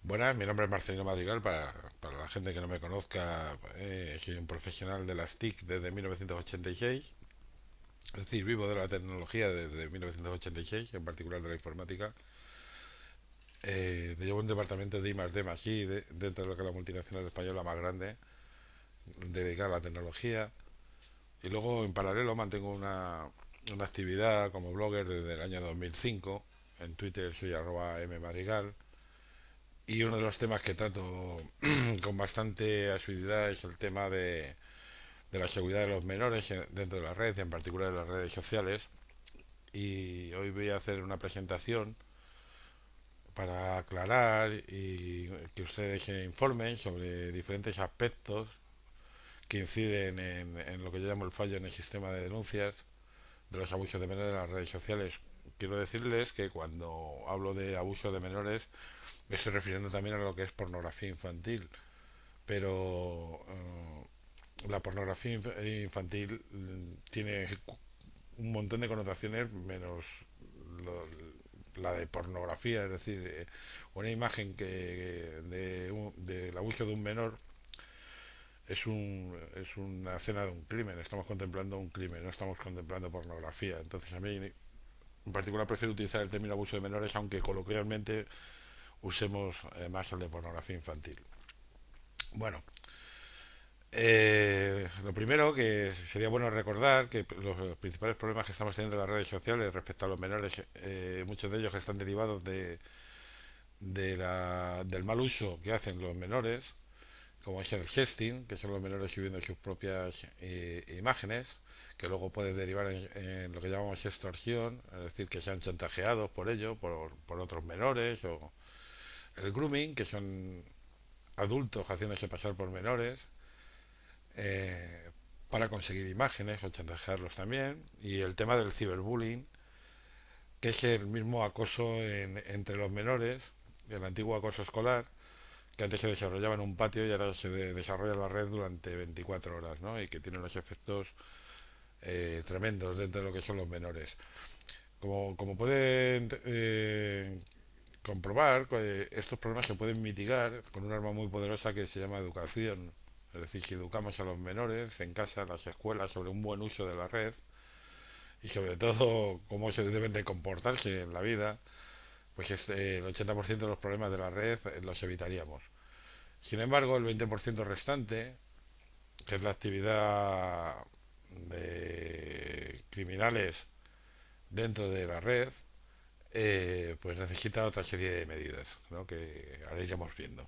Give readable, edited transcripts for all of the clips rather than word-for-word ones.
Buenas, mi nombre es Marcelino Madrigal. Para la gente que no me conozca, soy un profesional de las TIC desde 1986. Es decir, vivo de la tecnología desde 1986, en particular de la informática. Llevo un departamento de I+D+I dentro de lo que es la multinacional española más grande, dedicada a la tecnología. Y luego, en paralelo, mantengo una actividad como blogger desde el año 2005. En Twitter soy @mmadrigal. Y uno de los temas que trato con bastante asiduidad es el tema de la seguridad de los menores dentro de la red, en particular en las redes sociales. Y hoy voy a hacer una presentación para aclarar y que ustedes se informen sobre diferentes aspectos que inciden en lo que yo llamo el fallo en el sistema de denuncias de los abusos de menores de las redes sociales. Quiero decirles que cuando hablo de abuso de menores me estoy refiriendo también a lo que es pornografía infantil, pero la pornografía infantil tiene un montón de connotaciones menos lo- la de pornografía, es decir, una imagen del abuso de un menor es una escena de un crimen, estamos contemplando un crimen, no estamos contemplando pornografía. Entonces a mí en particular prefiero utilizar el término abuso de menores, aunque coloquialmente usemos más el de pornografía infantil. Bueno, lo primero que sería bueno recordar que los principales problemas que estamos teniendo en las redes sociales respecto a los menores, muchos de ellos están derivados del mal uso que hacen los menores, como es el sexting, que son los menores subiendo sus propias imágenes, que luego puede derivar en lo que llamamos extorsión, es decir, que sean chantajeados por ello, por otros menores, o el grooming, que son adultos haciéndose pasar por menores, eh, para conseguir imágenes o chantajearlos también. Y el tema del ciberbullying, que es el mismo acoso entre los menores, el antiguo acoso escolar, que antes se desarrollaba en un patio y ahora desarrolla en la red durante 24 horas, ¿no? Y que tiene unos efectos tremendos dentro de lo que son los menores. Como pueden comprobar, estos problemas se pueden mitigar con un arma muy poderosa que se llama educación. Es decir, si educamos a los menores en casa, en las escuelas, sobre un buen uso de la red y sobre todo cómo se deben de comportarse en la vida, pues el 80% de los problemas de la red los evitaríamos. Sin embargo, el 20% restante, que es la actividad de criminales dentro de la red, pues necesita otra serie de medidas, ¿no? Que ahora iremos viendo.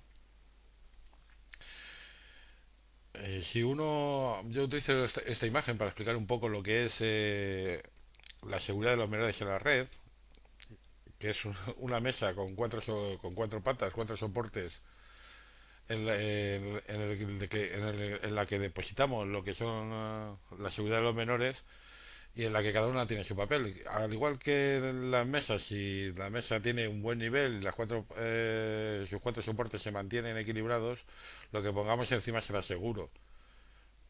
Yo utilizo esta imagen para explicar un poco lo que es la seguridad de los menores en la red, que es una mesa con con cuatro patas, cuatro soportes, en la que depositamos lo que son la seguridad de los menores y en la que cada una tiene su papel. Al igual que en las mesas, si la mesa tiene un buen nivel y sus cuatro soportes se mantienen equilibrados, lo que pongamos encima será seguro.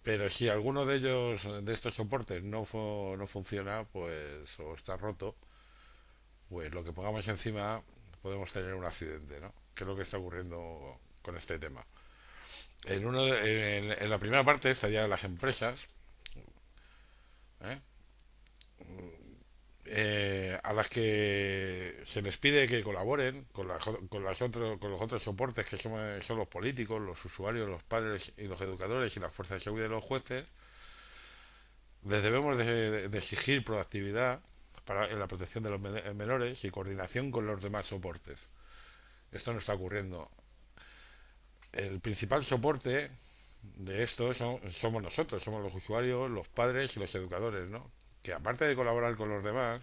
Pero si alguno de ellos, de estos soportes, no funciona, pues, o está roto, pues lo que pongamos encima podemos tener un accidente, ¿no? Que es lo que está ocurriendo con este tema. En la primera parte estarían las empresas, ¿eh? A las que se les pide que colaboren con los otros soportes que son los políticos, los usuarios, los padres y los educadores y las fuerzas de seguridad y los jueces. Les debemos de exigir proactividad en la protección de los menores y coordinación con los demás soportes. Esto no está ocurriendo. El principal soporte de esto somos nosotros, somos los usuarios, los padres y los educadores, ¿no? Que aparte de colaborar con los demás,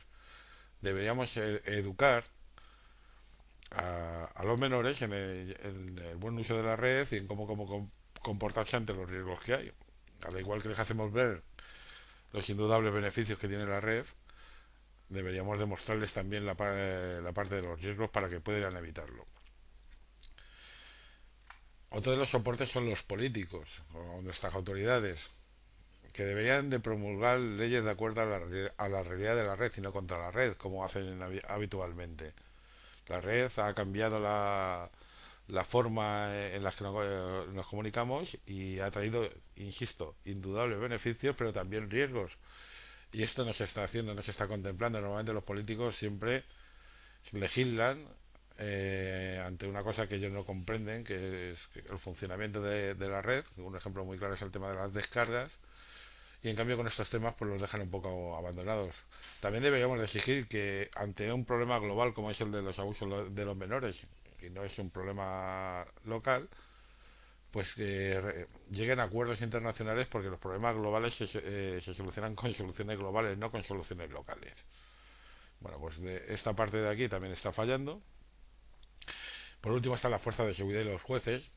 deberíamos educar a los menores en el buen uso de la red y en cómo comportarse ante los riesgos que hay. Al igual que les hacemos ver los indudables beneficios que tiene la red, deberíamos demostrarles también la parte de los riesgos para que puedan evitarlo. Otro de los soportes son los políticos o nuestras autoridades, que deberían de promulgar leyes de acuerdo a la realidad de la red y no contra la red, como hacen habitualmente. La red ha cambiado la forma en la que nos comunicamos y ha traído, insisto, indudables beneficios, pero también riesgos. Y esto no se está haciendo, no se está contemplando. Normalmente los políticos siempre legislan ante una cosa que ellos no comprenden, que es el funcionamiento de la red. Un ejemplo muy claro es el tema de las descargas. Y en cambio con estos temas pues los dejan un poco abandonados. También deberíamos de exigir que ante un problema global como es el de los abusos de los menores, y no es un problema local, pues que lleguen a acuerdos internacionales, porque los problemas globales se solucionan con soluciones globales, no con soluciones locales. Bueno, pues de esta parte de aquí también está fallando. Por último está la fuerza de seguridad y los jueces,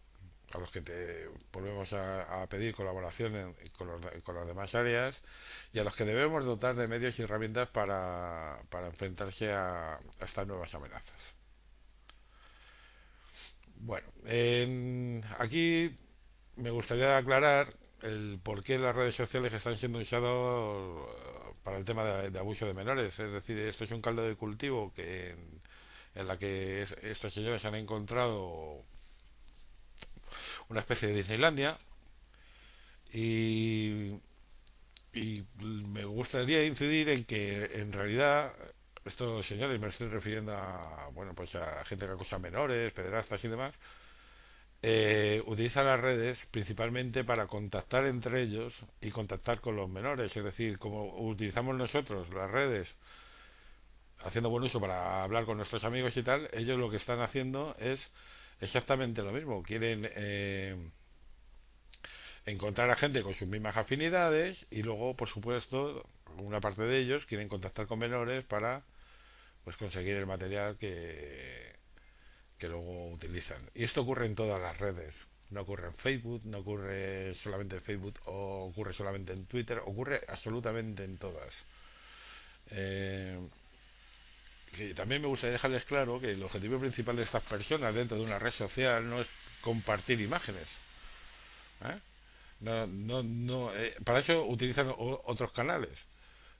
a los que te volvemos a pedir colaboración con las demás áreas, y a los que debemos dotar de medios y herramientas para enfrentarse a estas nuevas amenazas. Bueno, aquí me gustaría aclarar el por qué las redes sociales están siendo usadas para el tema de abuso de menores. Es decir, esto es un caldo de cultivo en la que estos señores han encontrado una especie de Disneylandia, y, y me gustaría incidir en que en realidad estos señores, me estoy refiriendo a, bueno, pues a gente que acosa a menores, pederastas y demás, utilizan las redes principalmente para contactar entre ellos y contactar con los menores. Es decir, como utilizamos nosotros las redes haciendo buen uso para hablar con nuestros amigos y tal, ellos lo que están haciendo es exactamente lo mismo. Quieren encontrar a gente con sus mismas afinidades, y luego, por supuesto, una parte de ellos quieren contactar con menores para pues conseguir el material que luego utilizan. Y esto ocurre en todas las redes. No ocurre en Facebook, no ocurre solamente en Facebook, o ocurre solamente en Twitter, ocurre absolutamente en todas. Eh, sí, también me gustaría dejarles claro que el objetivo principal de estas personas dentro de una red social no es compartir imágenes. ¿Eh? Para eso utilizan otros canales.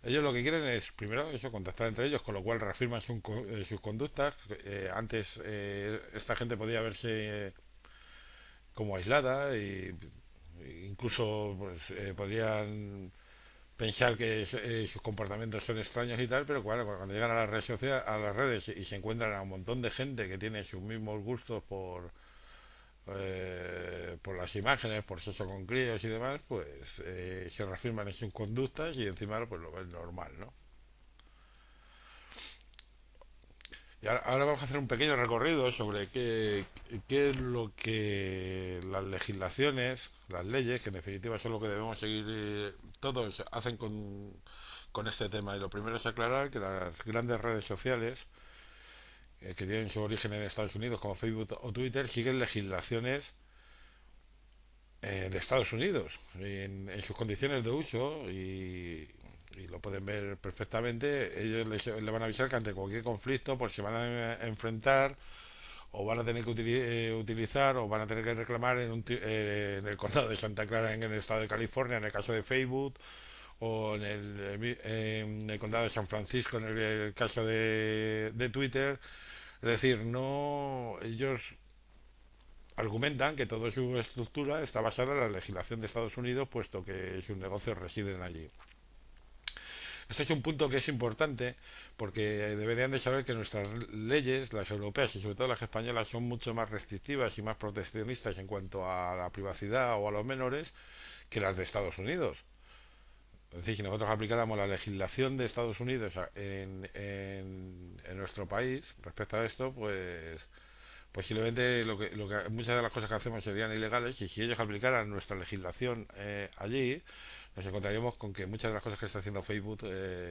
Ellos lo que quieren es, primero, eso, contactar entre ellos, con lo cual reafirman sus conductas. Antes esta gente podía verse como aislada, y incluso pues, podrían pensar que sus comportamientos son extraños y tal, pero claro, cuando llegan a las redes sociales, a las redes, y se encuentran a un montón de gente que tiene sus mismos gustos por las imágenes, por sexo con críos y demás, pues se reafirman en sus conductas, y encima pues lo ven normal, ¿no? Y ahora vamos a hacer un pequeño recorrido sobre qué es lo que las legislaciones, las leyes, que en definitiva son lo que debemos seguir todos, hacen con este tema. Y lo primero es aclarar que las grandes redes sociales, que tienen su origen en Estados Unidos, como Facebook o Twitter, siguen legislaciones de Estados Unidos en sus condiciones de uso, y lo pueden ver perfectamente. Ellos le van a avisar que ante cualquier conflicto pues se van a enfrentar, o van a tener que utilizar, o van a tener que reclamar en el condado de Santa Clara, en el estado de California, en el caso de Facebook, o en el condado de San Francisco, en el caso de Twitter. Es decir, no, ellos argumentan que toda su estructura está basada en la legislación de Estados Unidos, puesto que sus negocios residen allí. Este es un punto que es importante, porque deberían de saber que nuestras leyes, las europeas y sobre todo las españolas, son mucho más restrictivas y más proteccionistas en cuanto a la privacidad o a los menores que las de Estados Unidos. Es decir, si nosotros aplicáramos la legislación de Estados Unidos en nuestro país respecto a esto, pues posiblemente muchas de las cosas que hacemos serían ilegales, y si ellos aplicaran nuestra legislación allí, nos encontraríamos con que muchas de las cosas que está haciendo Facebook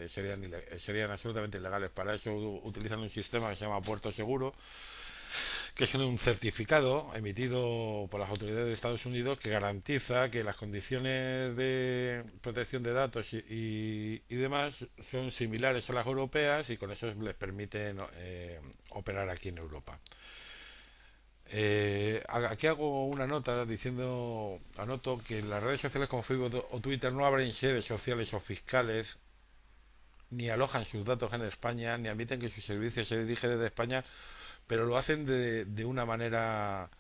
serían absolutamente ilegales. Para eso utilizan un sistema que se llama Puerto Seguro, que es un certificado emitido por las autoridades de Estados Unidos, que garantiza que las condiciones de protección de datos y demás son similares a las europeas, y con eso les permite operar aquí en Europa. Aquí hago una nota diciendo, anoto que las redes sociales como Facebook o Twitter no abren sedes sociales o fiscales, ni alojan sus datos en España, ni admiten que su servicio se dirige desde España pero lo hacen de una manera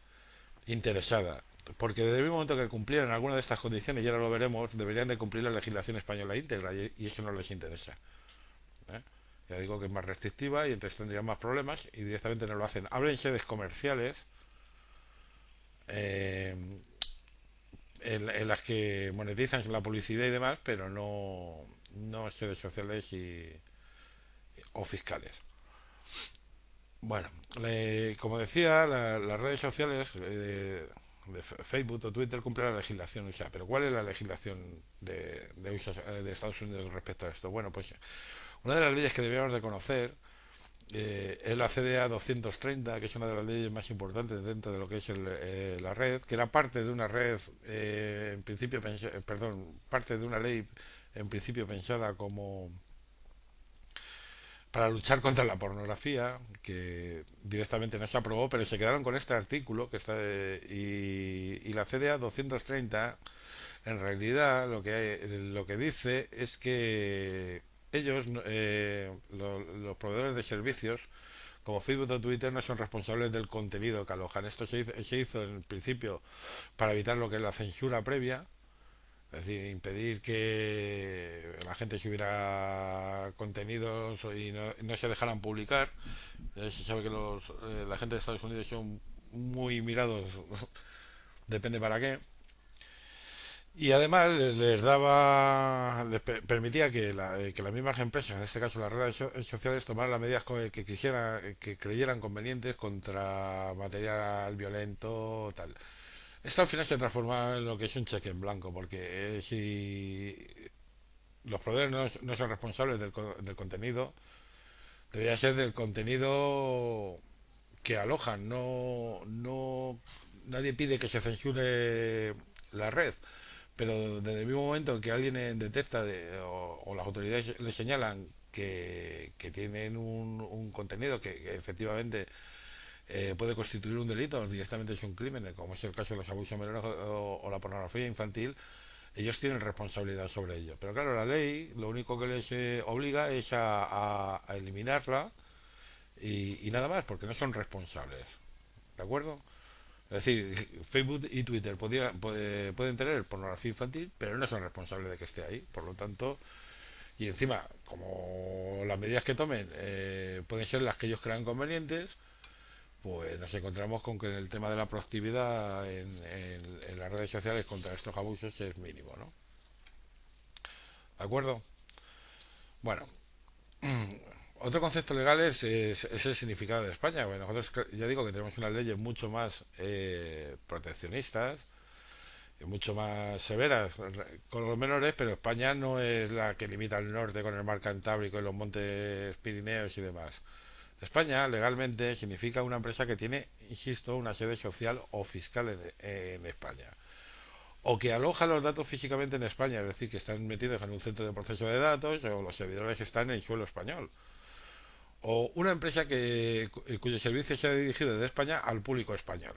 interesada. Porque desde el momento que cumplieran alguna de estas condiciones, y ahora lo veremos, deberían de cumplir la legislación española íntegra y eso no les interesa. ¿Eh? Ya digo que es más restrictiva y entonces tendrían más problemas y directamente no lo hacen. Abren sedes comerciales eh, en las que monetizan la publicidad y demás, pero no sedes sociales o fiscales. Bueno, como decía, las redes sociales de Facebook o Twitter cumplen la legislación USA, pero ¿cuál es la legislación de USA, de Estados Unidos respecto a esto? Bueno, pues una de las leyes que debíamos de conocer es la CDA 230, que es una de las leyes más importantes dentro de lo que es la red, que era parte de una red, en principio, perdón, parte de una ley en principio pensada como para luchar contra la pornografía, que directamente no se aprobó, pero se quedaron con este artículo que está y la CDA 230 en realidad lo que dice es que ellos, los proveedores de servicios, como Facebook o Twitter, no son responsables del contenido que alojan. Esto se hizo en principio para evitar lo que es la censura previa, es decir, impedir que la gente subiera contenidos y no se dejaran publicar. Se sabe que la gente de Estados Unidos son muy mirados, depende para qué. Y además permitía que las mismas empresas, en este caso las redes sociales, tomaran las medidas que quisieran, que creyeran convenientes contra material violento, tal. Esto al final se transforma en lo que es un cheque en blanco, porque si los proveedores no son responsables del contenido, debería ser del contenido que alojan. Nadie pide que se censure la red, pero desde el mismo momento en que alguien detecta o las autoridades le señalan que tienen un contenido que efectivamente puede constituir un delito, directamente es un crimen, como es el caso de los abusos menores o la pornografía infantil, ellos tienen responsabilidad sobre ello. Pero claro, la ley lo único que les obliga es a eliminarla y nada más, porque no son responsables. ¿De acuerdo? Es decir, Facebook y Twitter pueden tener pornografía infantil, pero no son responsables de que esté ahí. Por lo tanto, y encima, como las medidas que tomen pueden ser las que ellos crean convenientes, pues nos encontramos con que el tema de la proactividad en las redes sociales contra estos abusos es mínimo, ¿no? ¿De acuerdo? Bueno, otro concepto legal es el significado de España. Bueno, nosotros ya digo que tenemos unas leyes mucho más proteccionistas y mucho más severas con los menores, pero España no es la que limita al norte con el mar Cantábrico y los montes Pirineos y demás. España legalmente significa una empresa que tiene, insisto, una sede social o fiscal en España. O que aloja los datos físicamente en España, es decir, que están metidos en un centro de proceso de datos o los servidores están en el suelo español. O una empresa cuyo servicio sea dirigido desde España al público español.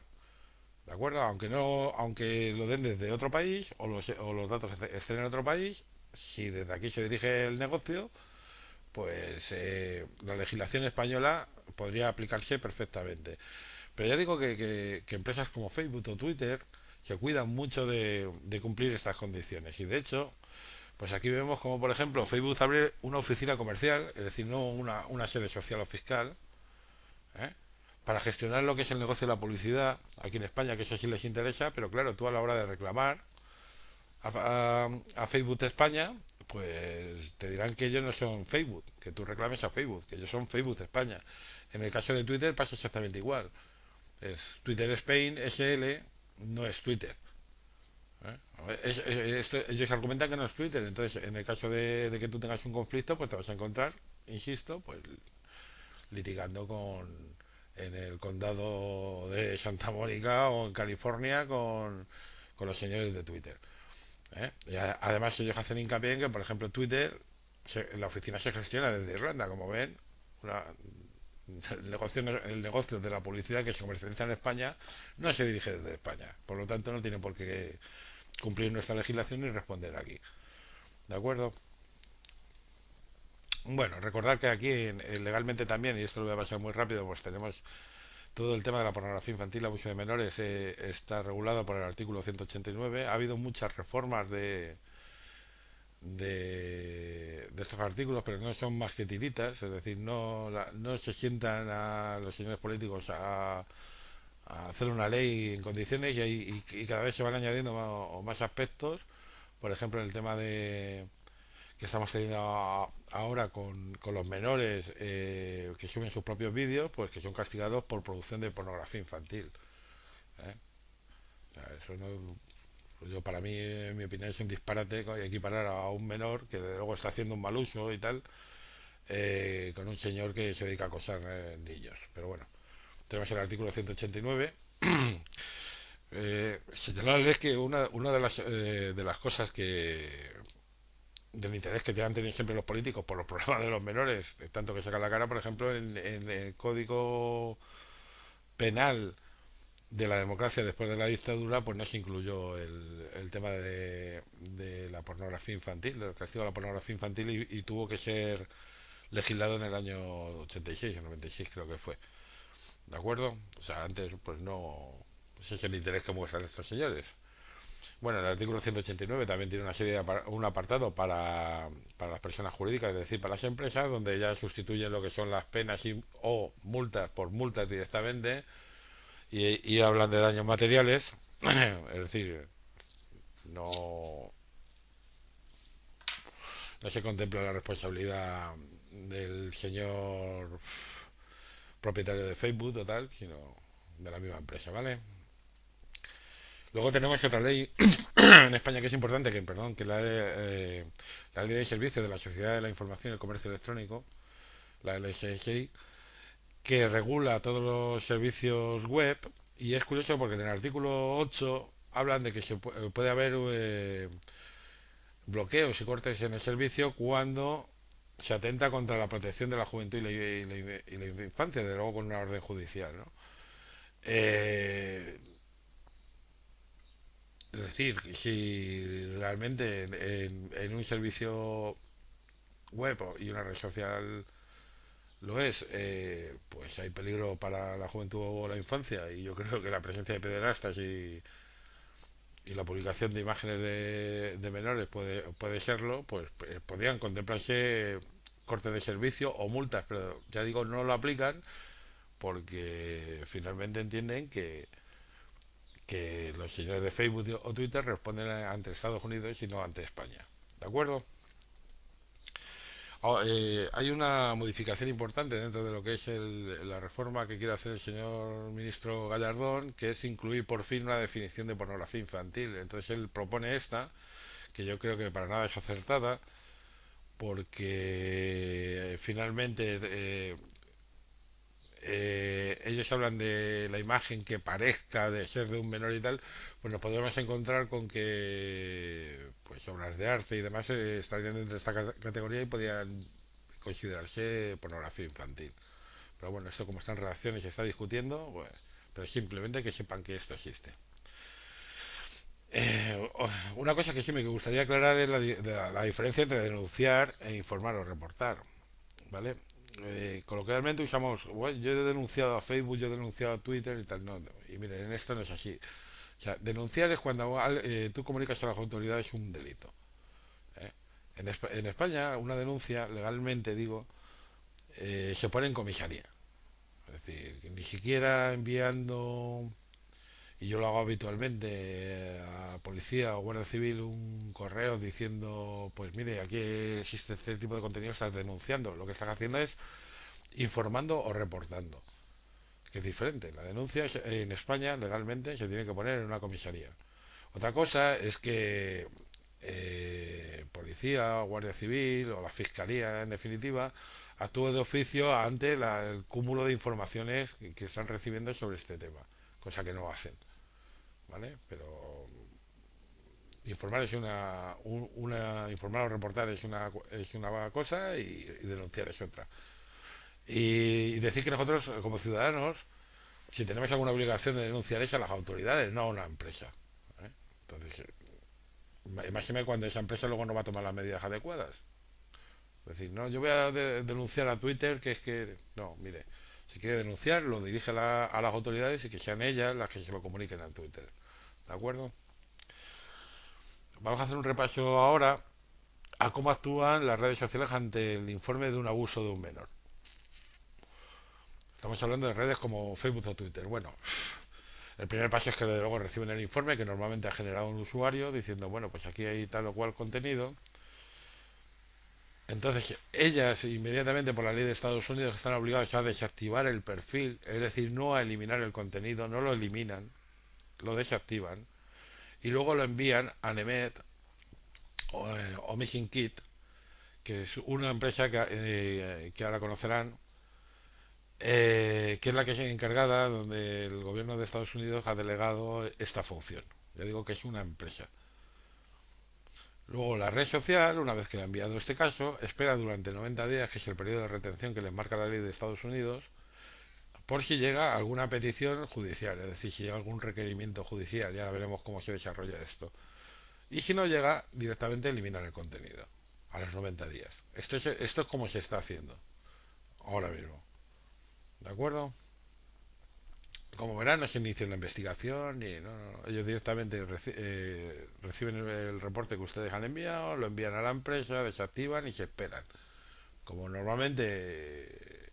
¿De acuerdo? Aunque lo den desde otro país o los datos estén en otro país, si desde aquí se dirige el negocio, pues la legislación española podría aplicarse perfectamente. Pero ya digo que empresas como Facebook o Twitter se cuidan mucho de cumplir estas condiciones. Y de hecho, pues aquí vemos como, por ejemplo, Facebook abre una oficina comercial, es decir, no una sede social o fiscal, ¿eh? Para gestionar lo que es el negocio de la publicidad aquí en España, que eso sí les interesa, pero claro, tú a la hora de reclamar a Facebook de España, pues te dirán que ellos no son Facebook, que tú reclames a Facebook, que ellos son Facebook de España. En el caso de Twitter pasa exactamente igual. Es Twitter Spain SL, no es Twitter. ¿Eh? Ellos argumentan que no es Twitter, entonces en el caso de que tú tengas un conflicto, pues te vas a encontrar, insisto, pues litigando en el condado de Santa Mónica o en California con los señores de Twitter. Y además ellos hacen hincapié en que, por ejemplo, Twitter, la oficina se gestiona desde Irlanda, como ven, una, el negocio de la publicidad que se comercializa en España no se dirige desde España. Por lo tanto, no tiene por qué cumplir nuestra legislación ni responder aquí. ¿De acuerdo? Bueno, recordar que aquí legalmente también, y esto lo voy a pasar muy rápido, pues tenemos todo el tema de la pornografía infantil, abuso de menores, está regulado por el artículo 189. Ha habido muchas reformas de estos artículos, pero no son más que tiritas, es decir, no se sientan a los señores políticos a hacer una ley en condiciones y cada vez se van añadiendo más aspectos. Por ejemplo, el tema de que estamos teniendo ahora con los menores que suben sus propios vídeos, pues que son castigados por producción de pornografía infantil. ¿Eh? O sea, eso no, yo, para mí, en mi opinión, es un disparate equiparar a un menor que de luego está haciendo un mal uso y tal, con un señor que se dedica a acosar niños. Pero bueno, tenemos el artículo 189. Señalarles que una de las cosas del interés que te han tenido siempre los políticos por los problemas de los menores, tanto que sacan la cara, por ejemplo, en el código penal de la democracia después de la dictadura, pues no se incluyó el tema de la pornografía infantil, del castigo a la pornografía infantil, y tuvo que ser legislado en el año 86 o 96 creo que fue. ¿De acuerdo? O sea, antes pues no... Ese es el interés que muestran estos señores. Bueno, el artículo 189 también tiene una serie un apartado para las personas jurídicas, es decir, para las empresas, donde ya sustituyen lo que son las penas o multas por multas directamente y hablan de daños materiales. Es decir, no, no se contempla la responsabilidad del señor propietario de Facebook o tal, sino de la misma empresa, ¿vale? Luego tenemos otra ley en España que es importante, que perdón, que la ley de servicios de la Sociedad de la Información y el Comercio Electrónico, la LSSI, que regula todos los servicios web. Y es curioso porque en el artículo 8 hablan de que puede haber bloqueos y cortes en el servicio cuando se atenta contra la protección de la juventud y la infancia, de luego con una orden judicial, ¿no? Eh, es decir, que si realmente en un servicio web y una red social lo es, pues hay peligro para la juventud o la infancia, y yo creo que la presencia de pederastas y la publicación de imágenes de menores puede serlo, pues podrían contemplarse cortes de servicio o multas, pero ya digo, no lo aplican porque finalmente entienden que los señores de Facebook o Twitter responden ante Estados Unidos y no ante España. ¿De acuerdo? Hay una modificación importante dentro de lo que es la reforma que quiere hacer el señor ministro Gallardón, que es incluir por fin una definición de pornografía infantil. Entonces él propone esta, que yo creo que para nada es acertada, porque finalmente ellos hablan de la imagen que parezca de ser de un menor y tal, pues nos podríamos encontrar con que pues obras de arte y demás estarían dentro de esta categoría y podrían considerarse pornografía infantil. Pero bueno, esto como está en redacción y se está discutiendo, pues, pero simplemente que sepan que esto existe. Una cosa que sí me gustaría aclarar es la diferencia entre denunciar e informar o reportar, ¿vale? Coloquialmente usamos, "Bueno, yo he denunciado a Facebook, yo he denunciado a Twitter y tal", no, no. Y miren, en esto no es así. O sea, denunciar es cuando tú comunicas a las autoridades un delito. ¿Eh? En España, una denuncia, legalmente digo, se pone en comisaría. Es decir, que ni siquiera enviando, y yo lo hago habitualmente, a policía o guardia civil un correo diciendo, pues mire, aquí existe este tipo de contenido, estás denunciando. Lo que están haciendo es informando o reportando, que es diferente. La denuncia en España legalmente se tiene que poner en una comisaría. Otra cosa es que policía, guardia civil o la fiscalía, en definitiva, actúe de oficio ante el cúmulo de informaciones que están recibiendo sobre este tema, cosa que no hacen, ¿vale? Pero informar es informar o reportar es una cosa, y denunciar es otra. Y decir que nosotros, como ciudadanos, si tenemos alguna obligación de denunciar es a las autoridades, no a una empresa. ¿Eh? Entonces, máxime cuando esa empresa luego no va a tomar las medidas adecuadas. Es decir, no, yo voy a denunciar a Twitter, que es que... No, mire, Si quiere denunciar, lo dirige a las autoridades y que sean ellas las que se lo comuniquen a Twitter. ¿De acuerdo? Vamos a hacer un repaso ahora a cómo actúan las redes sociales ante el informe de un abuso de un menor. Estamos hablando de redes como Facebook o Twitter. Bueno, el primer paso es que desde luego reciben el informe que normalmente ha generado un usuario diciendo, bueno, pues aquí hay tal o cual contenido. Entonces, ellas inmediatamente por la ley de Estados Unidos están obligadas a desactivar el perfil, es decir, no a eliminar el contenido, no lo eliminan, lo desactivan y luego lo envían a Nemet o Missing Kit, que es una empresa que ahora conocerán, que es la que es encargada, donde el gobierno de Estados Unidos ha delegado esta función. Ya digo que es una empresa. Luego la red social, una vez que le ha enviado este caso, espera durante 90 días, que es el periodo de retención que les marca la ley de Estados Unidos, por si llega alguna petición judicial, es decir, si llega algún requerimiento judicial, ya veremos cómo se desarrolla esto. Y si no llega, directamente eliminar el contenido a los 90 días. Esto es como se está haciendo ahora mismo. ¿De acuerdo? Como verán, no se inicia una investigación y no. Ellos directamente reciben el reporte que ustedes han enviado, lo envían a la empresa, desactivan y se esperan. Como normalmente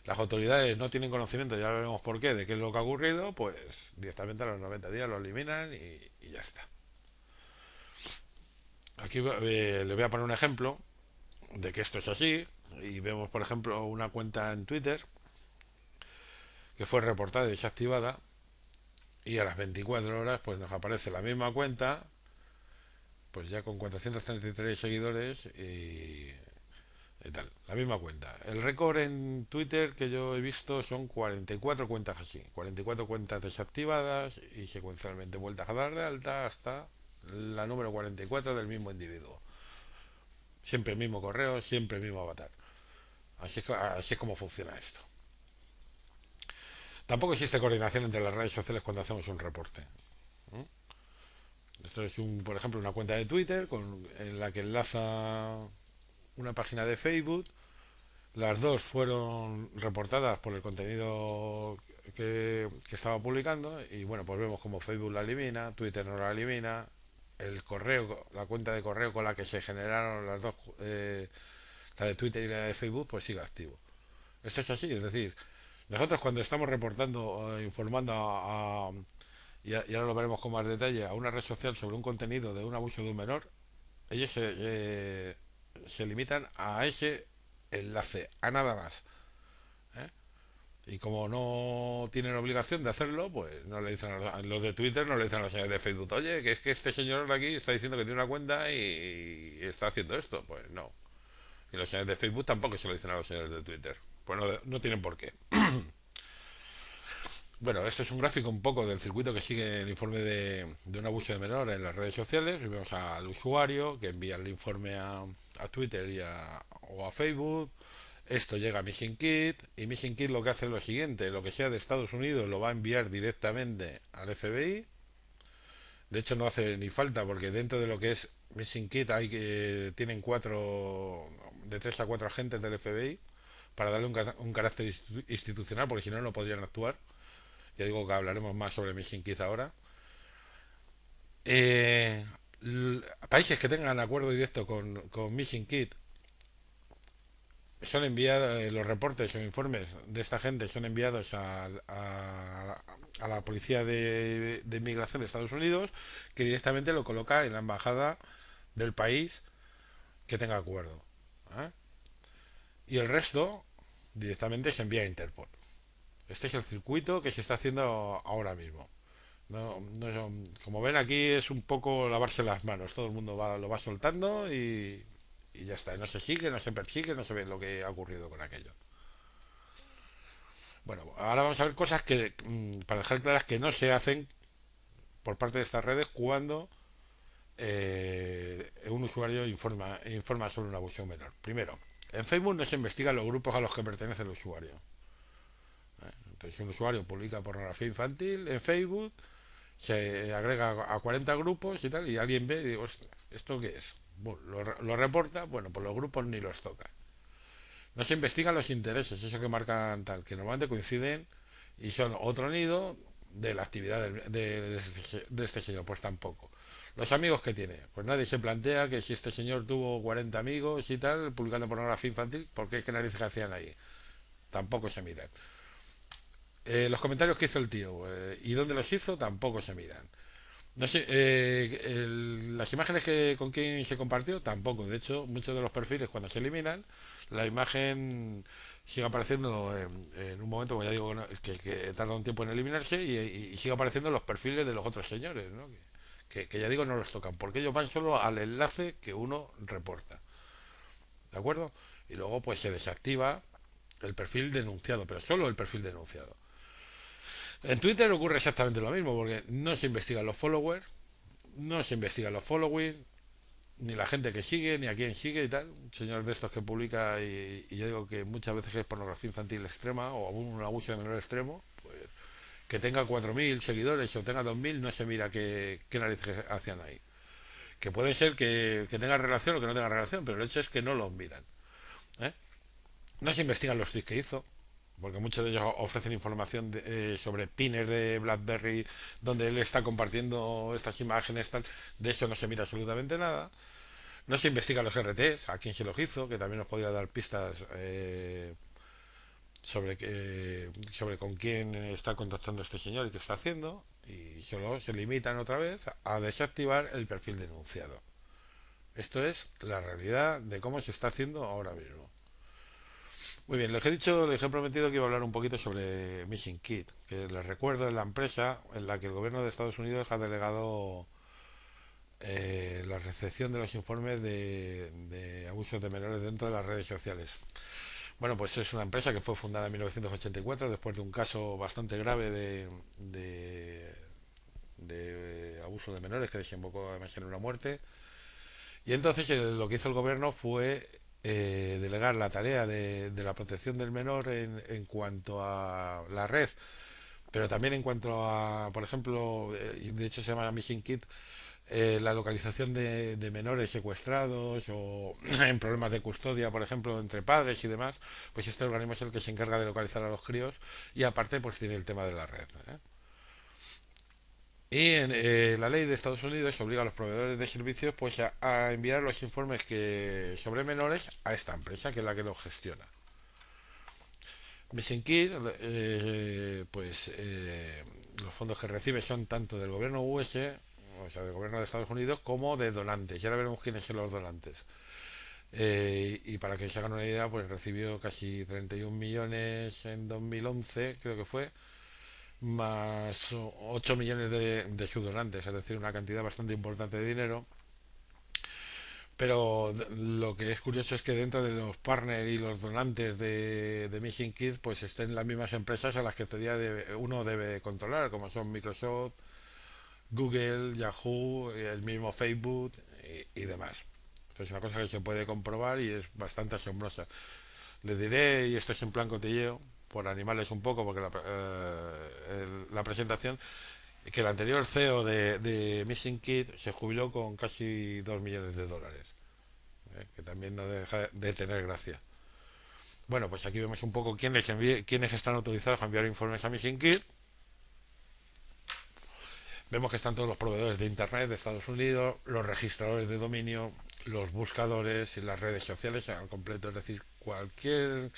las autoridades no tienen conocimiento, ya veremos por qué, de qué es lo que ha ocurrido, pues directamente a los 90 días lo eliminan y ya está. Aquí le voy a poner un ejemplo de que esto es así. Y vemos, por ejemplo, una cuenta en Twitter que fue reportada y desactivada. Y a las 24 horas, pues nos aparece la misma cuenta, pues ya con 433 seguidores y tal. La misma cuenta. El récord en Twitter que yo he visto son 44 cuentas así. 44 cuentas desactivadas y secuencialmente vueltas a dar de alta hasta la número 44 del mismo individuo. Siempre el mismo correo, siempre el mismo avatar. Así es como funciona esto. Tampoco existe coordinación entre las redes sociales cuando hacemos un reporte. ¿Mm? Esto es, por ejemplo, una cuenta de Twitter en la que enlaza una página de Facebook. Las dos fueron reportadas por el contenido que estaba publicando y bueno, pues vemos como Facebook la elimina, Twitter no la elimina, el correo, la cuenta de correo con la que se generaron las dos, la de Twitter y la de Facebook, pues sigue activo. Esto es así, es decir, nosotros cuando estamos reportando o informando y ahora lo veremos con más detalle, a una red social sobre un contenido de un abuso de un menor, ellos se limitan a ese enlace, a nada más. ¿Eh? Y como no tienen obligación de hacerlo, pues no le dicen a los de Twitter, no le dicen a los señores de Facebook, oye, que es que este señor de aquí está diciendo que tiene una cuenta y está haciendo esto. Pues no. Y los señores de Facebook tampoco se lo dicen a los señores de Twitter. Pues no tienen por qué. Bueno, esto es un gráfico un poco del circuito que sigue el informe de un abuso de menor en las redes sociales. Y vemos al usuario que envía el informe a Twitter o a Facebook. Esto llega a Missing Kit y Missing Kit lo que hace es lo siguiente: lo que sea de Estados Unidos lo va a enviar directamente al FBI. De hecho, no hace ni falta porque dentro de lo que es Missing Kit tienen de 3 a 4 agentes del FBI para darle un carácter institucional, porque si no, no podrían actuar. Ya digo que hablaremos más sobre Missing Kit ahora. Eh, Países que tengan acuerdo directo con Missing Kit son enviados, los reportes o informes de esta gente son enviados a la policía de inmigración de Estados Unidos, que directamente lo coloca en la embajada del país que tenga acuerdo. ¿Eh? Y el resto directamente se envía a Interpol. Este es el circuito que se está haciendo ahora mismo. Como ven, aquí es un poco lavarse las manos. Todo el mundo lo va soltando y ya está. No se sigue, no se persigue, no se ve lo que ha ocurrido con aquello. Bueno, ahora vamos a ver cosas que, para dejar claras, que no se hacen por parte de estas redes cuando un usuario informa sobre un abuso menor. Primero, en Facebook no se investigan los grupos a los que pertenece el usuario. Entonces, si un usuario publica pornografía infantil en Facebook, se agrega a 40 grupos y tal, y alguien ve y digo, ¿esto qué es? Bueno, lo reporta, bueno, pues los grupos ni los toca. No se investigan los intereses, eso que marcan tal, que normalmente coinciden y son otro nido de la actividad de este señor, pues tampoco. Los amigos que tiene, pues nadie se plantea que si este señor tuvo 40 amigos y tal, publicando pornografía infantil, ¿por qué es que narices hacían ahí? Tampoco se miran. Los comentarios que hizo el tío y dónde los hizo tampoco se miran. No sé, las imágenes que con quién se compartió tampoco. De hecho, muchos de los perfiles cuando se eliminan, la imagen sigue apareciendo en un momento, como ya digo, ¿no? que tarda un tiempo en eliminarse y sigue apareciendo en los perfiles de los otros señores, ¿no? Que ya digo no los tocan, porque ellos van solo al enlace que uno reporta, ¿de acuerdo? Y luego pues se desactiva el perfil denunciado, pero solo el perfil denunciado. En Twitter ocurre exactamente lo mismo, porque no se investigan los followers, no se investigan los following, ni la gente que sigue, ni a quién sigue y tal. Un señor de estos que publica y yo digo que muchas veces es pornografía infantil extrema o un abuso de menor extremo, pues que tenga 4.000 seguidores o tenga 2.000 no se mira qué narices hacían ahí. Que puede ser que tenga relación o que no tenga relación, pero el hecho es que no los miran. ¿Eh? No se investigan los tweets que hizo, porque muchos de ellos ofrecen información sobre pines de BlackBerry donde él está compartiendo estas imágenes, tal. De eso no se mira absolutamente nada. No se investigan los RTs, a quién se los hizo, que también nos podría dar pistas sobre con quién está contactando este señor y qué está haciendo. Y solo se limitan otra vez a desactivar el perfil denunciado. Esto es la realidad de cómo se está haciendo ahora mismo. Muy bien, les he dicho, les he prometido que iba a hablar un poquito sobre Missing Kid, que les recuerdo es la empresa en la que el gobierno de Estados Unidos ha delegado la recepción de los informes de abusos de menores dentro de las redes sociales. Bueno, pues es una empresa que fue fundada en 1984 después de un caso bastante grave de abuso de menores que desembocó además en una muerte. Y entonces lo que hizo el gobierno fue delegar la tarea de la protección del menor en cuanto a la red, pero también en cuanto a, por ejemplo, de hecho se llama Missing Kid, la localización de menores secuestrados o en problemas de custodia, por ejemplo, entre padres y demás, pues este organismo es el que se encarga de localizar a los críos y aparte pues tiene el tema de la red. ¿Eh? Y la ley de Estados Unidos obliga a los proveedores de servicios pues a enviar los informes sobre menores a esta empresa, que es la que los gestiona. Missing Kid, los fondos que recibe son tanto del gobierno US, o sea, del gobierno de Estados Unidos, como de donantes. Y ahora veremos quiénes son los donantes. Y para que se hagan una idea, pues recibió casi 31 millones en 2011, creo que fue, más 8 millones de sus donantes, es decir, una cantidad bastante importante de dinero. Pero lo que es curioso es que dentro de los partners y los donantes de Missing Kids pues estén las mismas empresas a las que uno debe controlar, como son Microsoft, Google, Yahoo, el mismo Facebook y demás. Esto es una cosa que se puede comprobar y es bastante asombrosa. Les diré, y esto es en plan cotilleo, por animales un poco, porque la presentación, que el anterior CEO de Missing Kid se jubiló con casi 2 millones de dólares, que también no deja de tener gracia. Bueno, pues aquí vemos un poco quiénes están autorizados a enviar informes a Missing Kid. Vemos que están todos los proveedores de Internet de Estados Unidos, los registradores de dominio, los buscadores y las redes sociales al completo. Es decir, cualquier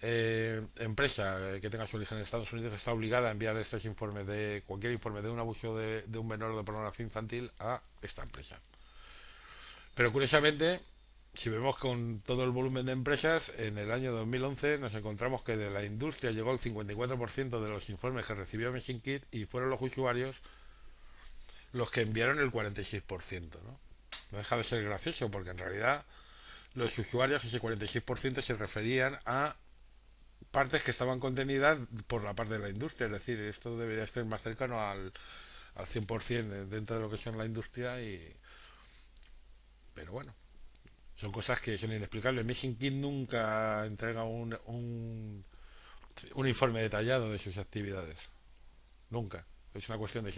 empresa que tenga su origen en Estados Unidos está obligada a enviar estos informes cualquier informe de un abuso de un menor de pornografía infantil a esta empresa. Pero curiosamente, si vemos con todo el volumen de empresas, en el año 2011 nos encontramos que de la industria llegó el 54% de los informes que recibió Missing Kit y fueron los usuarios los que enviaron el 46%, ¿no? No deja de ser gracioso porque en realidad los usuarios, ese 46% se referían a partes que estaban contenidas por la parte de la industria, es decir, esto debería ser más cercano al 100% dentro de lo que son la industria, pero bueno, son cosas que son inexplicables. Missing Kid nunca entrega un informe detallado de sus actividades. Nunca. Es una cuestión de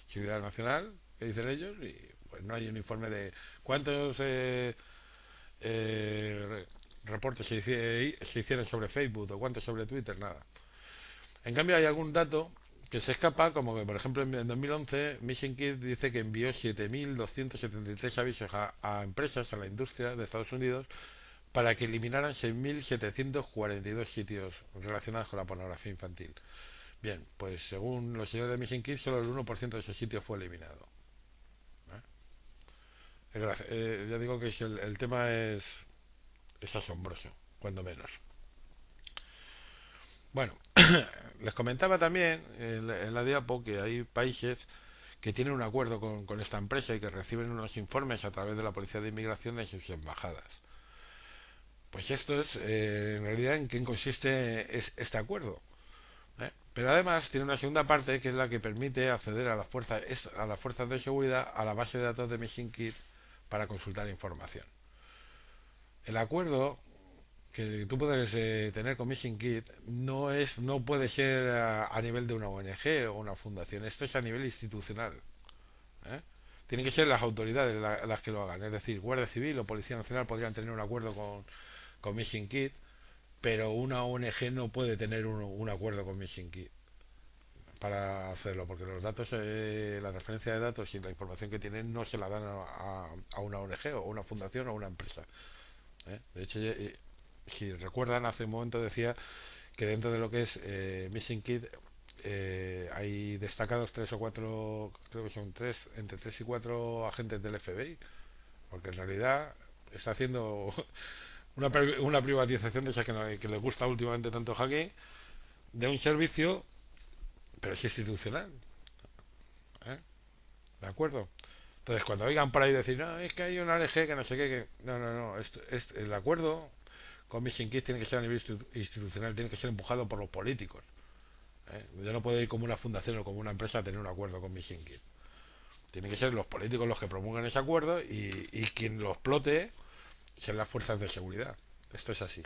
seguridad nacional, que dicen ellos, y pues no hay un informe de cuántos reportes se hicieron sobre Facebook o cuántos sobre Twitter, nada. En cambio hay algún dato que se escapa, como que por ejemplo en 2011 Mission Kit dice que envió 7.273 avisos a empresas, a la industria de Estados Unidos, para que eliminaran 6.742 sitios relacionados con la pornografía infantil. Bien, pues según los señores de Mission Kit, solo el 1% de esos sitios fue eliminado. Ya digo que el tema es asombroso, cuando menos. Bueno, les comentaba también en la diapo que hay países que tienen un acuerdo con esta empresa y que reciben unos informes a través de la Policía de Inmigración de sus embajadas. Pues esto es, en realidad, en qué consiste este acuerdo. Pero además tiene una segunda parte que es la que permite acceder a las fuerzas de seguridad a la base de datos de Mission Kit para consultar información. El acuerdo que tú puedes tener con Mission Kit no puede ser a nivel de una ONG o una fundación, esto es a nivel institucional. ¿eh? Tienen que ser las autoridades las que lo hagan, es decir, Guardia Civil o Policía Nacional podrían tener un acuerdo con Mission Kit, pero una ONG no puede tener un acuerdo con Mission Kit para hacerlo, porque los datos, la transferencia de datos y la información que tienen no se la dan a una ONG o una fundación o una empresa. De hecho, si recuerdan, hace un momento decía que dentro de lo que es Missing Kid hay destacados tres o cuatro, creo que son tres, entre tres y cuatro agentes del FBI, porque en realidad está haciendo una privatización de esa que le gusta últimamente tanto Hacking, de un servicio, pero es institucional. ¿eh? ¿De acuerdo? Entonces, cuando oigan por ahí decir, no, es que hay una ONG que no sé qué, no, no, no, el acuerdo con Mission Kids tiene que ser a nivel institucional, tiene que ser empujado por los políticos. Yo no puedo ir como una fundación o como una empresa a tener un acuerdo con Mission Kids. Tienen que ser los políticos los que promulgan ese acuerdo y quien lo explote son las fuerzas de seguridad. Esto es así.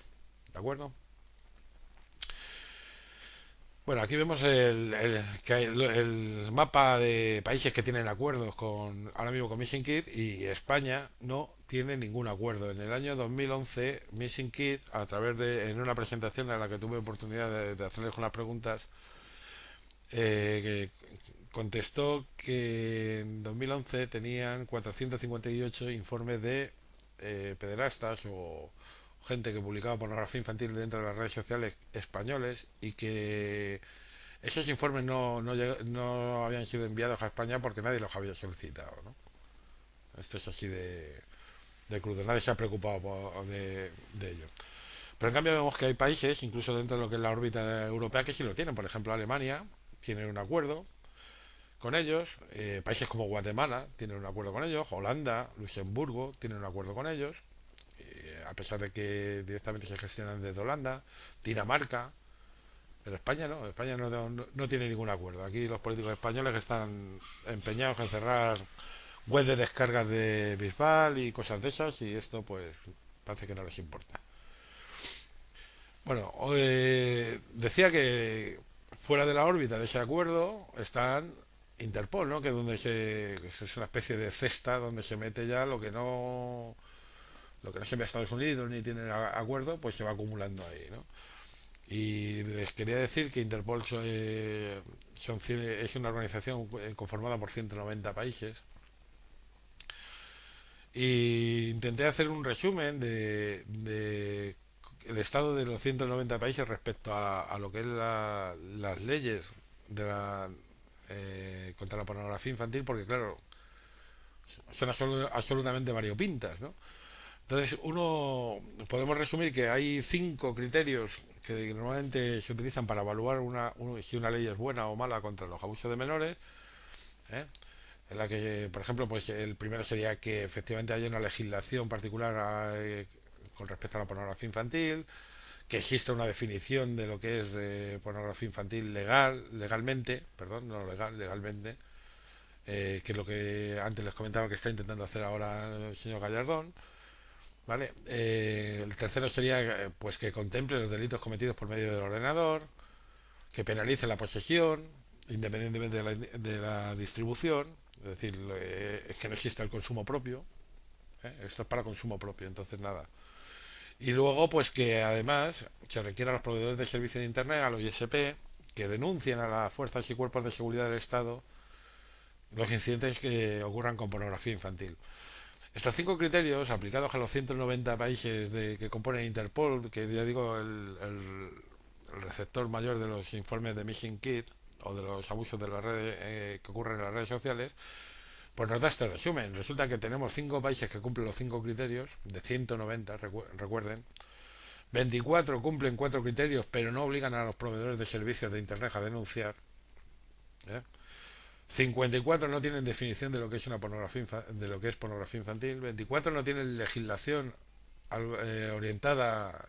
¿De acuerdo? Bueno, aquí vemos el mapa de países que tienen acuerdos con ahora mismo con Missing Kid y España no tiene ningún acuerdo. En el año 2011, Missing Kid, a través en una presentación en la que tuve oportunidad de hacerles unas preguntas, que contestó que en 2011 tenían 458 informes de pederastas o gente que publicaba pornografía infantil dentro de las redes sociales españoles y que esos informes no habían sido enviados a España porque nadie los había solicitado, ¿no? Esto es así de crudo, nadie se ha preocupado de ello. Pero en cambio vemos que hay países, incluso dentro de lo que es la órbita europea, que sí lo tienen. Por ejemplo, Alemania tiene un acuerdo con ellos, países como Guatemala tienen un acuerdo con ellos, Holanda, Luxemburgo tienen un acuerdo con ellos, a pesar de que directamente se gestionan desde Holanda, Dinamarca. Pero España no tiene ningún acuerdo. Aquí los políticos españoles están empeñados en cerrar web de descargas de Bisbal y cosas de esas y esto pues parece que no les importa. Bueno, decía que fuera de la órbita de ese acuerdo están Interpol, ¿no? Que es una especie de cesta donde se mete ya lo que no se envía a Estados Unidos ni tiene acuerdo, pues se va acumulando ahí, ¿no? Y les quería decir que Interpol es una organización conformada por 190 países. Y intenté hacer un resumen de el estado de los 190 países respecto a lo que es las leyes de contra la pornografía infantil, porque claro, son absolutamente variopintas, ¿no? Entonces, podemos resumir que hay cinco criterios que normalmente se utilizan para evaluar si una ley es buena o mala contra los abusos de menores, ¿eh? En la que, por ejemplo, pues el primero sería que efectivamente haya una legislación particular con respecto a la pornografía infantil, que exista una definición de lo que es pornografía infantil legalmente, perdón, no legal, legalmente, que es lo que antes les comentaba que está intentando hacer ahora el señor Gallardón. ¿Vale? El tercero sería pues que contemple los delitos cometidos por medio del ordenador, que penalice la posesión, independientemente de la distribución, es decir, es que no exista el consumo propio, ¿eh? Esto es para consumo propio, entonces nada. Y luego, pues que además se requiere a los proveedores de servicio de Internet, a los ISP, que denuncien a las fuerzas y cuerpos de seguridad del Estado los incidentes que ocurran con pornografía infantil. Estos cinco criterios, aplicados a los 190 países que componen Interpol, que ya digo, el receptor mayor de los informes de Missing Kids o de los abusos de las redes que ocurren en las redes sociales, pues nos da este resumen. Resulta que tenemos cinco países que cumplen los cinco criterios, de 190, recuerden. 24 cumplen cuatro criterios, pero no obligan a los proveedores de servicios de Internet a denunciar. ¿Eh? 54 no tienen definición de lo que es una pornografía de lo que es pornografía infantil. 24 no tienen legislación orientada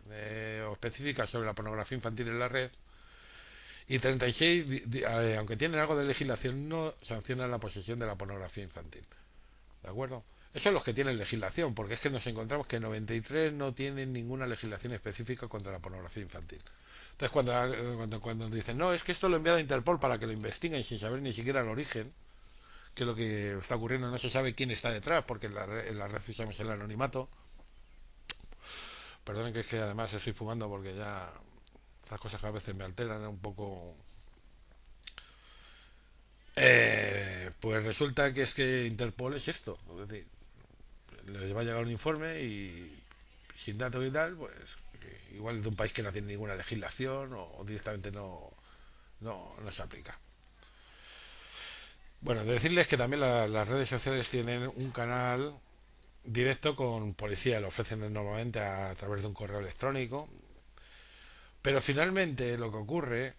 o específica sobre la pornografía infantil en la red. Y 36, aunque tienen algo de legislación, no sancionan la posesión de la pornografía infantil. ¿De acuerdo? Esos son los que tienen legislación, porque es que nos encontramos que 93 no tienen ninguna legislación específica contra la pornografía infantil. Entonces, cuando dicen, no, es que esto lo envía a Interpol para que lo investiguen sin saber ni siquiera el origen, que es lo que está ocurriendo, no se sabe quién está detrás, porque en la red usamos el anonimato. Perdonen que es que además estoy fumando porque ya estas cosas que a veces me alteran un poco. Pues resulta que es que Interpol es esto, es decir, les va a llegar un informe y sin datos y tal, pues igual de un país que no tiene ninguna legislación o directamente no se aplica. Bueno, de decirles que también las redes sociales tienen un canal directo con policía, lo ofrecen normalmente a través de un correo electrónico, pero finalmente lo que ocurre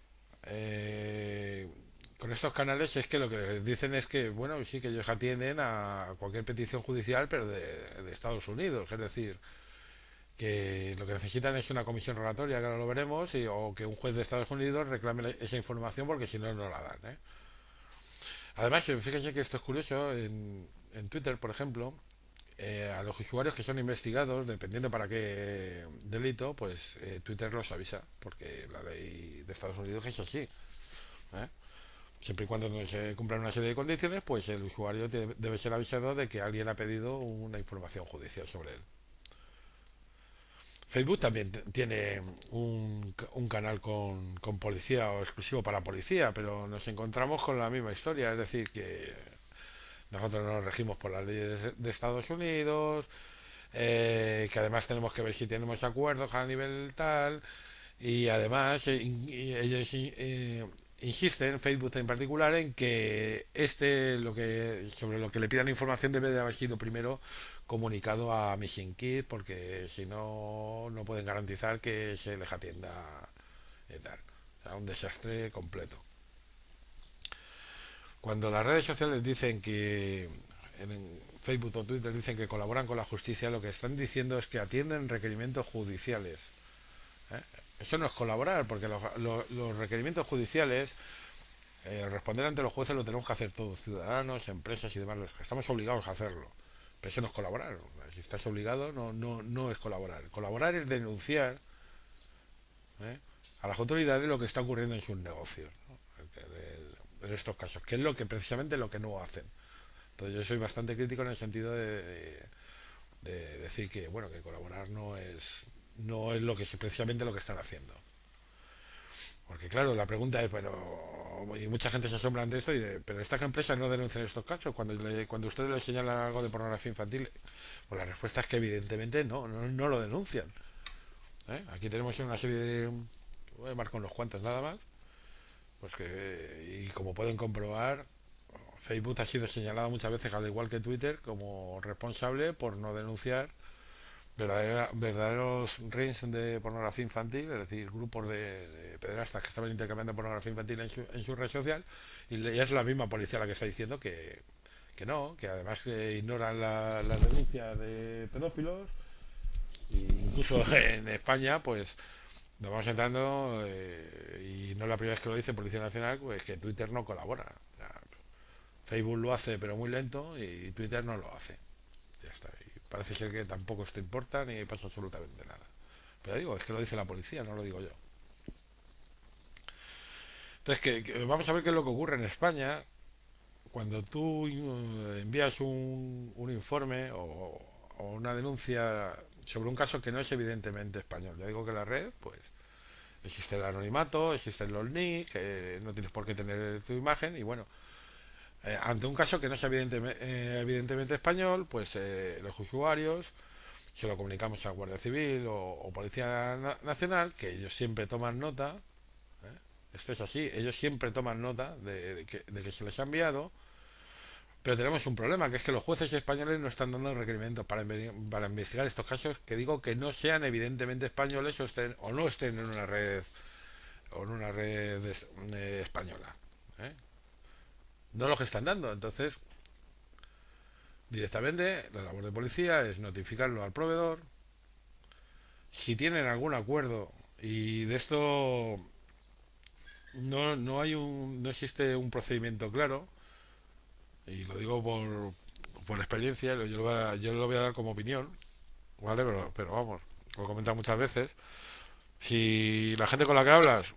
con estos canales es que lo que les dicen es que, bueno, sí que ellos atienden a cualquier petición judicial, pero de Estados Unidos, es decir, que lo que necesitan es una comisión rogatoria, que ahora lo veremos, o que un juez de Estados Unidos reclame esa información porque si no, no la dan. ¿Eh? Además, fíjense que esto es curioso, en Twitter, por ejemplo, a los usuarios que son investigados, dependiendo para qué delito, pues Twitter los avisa, porque la ley de Estados Unidos es así. ¿Eh? Siempre y cuando no se cumplan una serie de condiciones, pues el usuario debe ser avisado de que alguien ha pedido una información judicial sobre él. Facebook también tiene un canal con policía o exclusivo para policía, pero nos encontramos con la misma historia, es decir, que nosotros nos regimos por las leyes de Estados Unidos, que además tenemos que ver si tenemos acuerdos a nivel tal, y además ellos insisten, Facebook en particular, en que sobre lo que le pidan información debe de haber sido primero comunicado a Mission Kit, porque si no, no pueden garantizar que se les atienda y tal. O sea, un desastre completo. Cuando las redes sociales dicen que en Facebook o Twitter dicen que colaboran con la justicia, lo que están diciendo es que atienden requerimientos judiciales. ¿Eh? Eso no es colaborar, porque los requerimientos judiciales, responder ante los jueces lo tenemos que hacer todos, ciudadanos, empresas y demás, estamos obligados a hacerlo. Pero eso no es colaborar. Si estás obligado, no es colaborar. Colaborar es denunciar, ¿eh? a las autoridades lo que está ocurriendo en sus negocios, ¿no? En estos casos, que es lo que precisamente lo que no hacen. Entonces yo soy bastante crítico en el sentido de decir que bueno, que colaborar no es lo que precisamente lo que están haciendo. Porque claro, la pregunta es, pero y mucha gente se asombra ante esto pero estas empresas no denuncian estos casos cuando ustedes les señalan algo de pornografía infantil, pues la respuesta es que evidentemente no lo denuncian. ¿Eh? Aquí tenemos una serie voy a marcar unos cuantos nada más, pues que y como pueden comprobar, Facebook ha sido señalado muchas veces, al igual que Twitter, como responsable por no denunciar verdaderos rings de pornografía infantil, es decir, grupos de pederastas que estaban intercambiando pornografía infantil en su red social, y es la misma policía la que está diciendo que no, que además ignoran las denuncias de pedófilos, e incluso en España, pues nos vamos entrando, y no es la primera vez que lo dice Policía Nacional, pues que Twitter no colabora. O sea, Facebook lo hace pero muy lento y Twitter no lo hace. Ya está. Y parece ser que tampoco esto importa ni pasa absolutamente nada. Pero digo, es que lo dice la policía, no lo digo yo. Entonces, vamos a ver qué es lo que ocurre en España cuando tú envías un informe o una denuncia sobre un caso que no es evidentemente español. Ya digo que la red, pues, existe el anonimato, existen los nicks, no tienes por qué tener tu imagen y bueno, ante un caso que no es evidentemente español, pues los usuarios se lo comunicamos a Guardia Civil o Policía Nacional, que ellos siempre toman nota, esto es así, ellos siempre toman nota de que se les ha enviado, pero tenemos un problema, que es que los jueces españoles no están dando requerimientos para investigar estos casos que digo que no sean evidentemente españoles o no estén en una red o en una red española. ¿eh? No los que están dando. Entonces, directamente, la labor de policía es notificarlo al proveedor. Si tienen algún acuerdo, y de esto no existe un procedimiento claro, y lo digo por experiencia, yo lo voy a dar como opinión, ¿vale? Pero vamos, lo he comentado muchas veces. Si la gente con la que hablas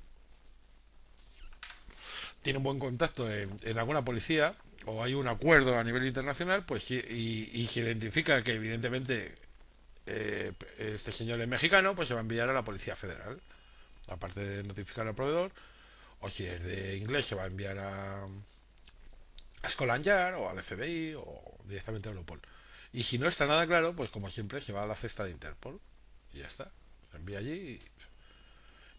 tiene un buen contacto en alguna policía o hay un acuerdo a nivel internacional, pues y se identifica que evidentemente este señor es mexicano, pues se va a enviar a la Policía Federal, aparte de notificar al proveedor, o si es de inglés se va a enviar a Scotland Yard o al FBI o directamente a Europol. Y si no está nada claro, pues como siempre se va a la cesta de Interpol y ya está. Se envía allí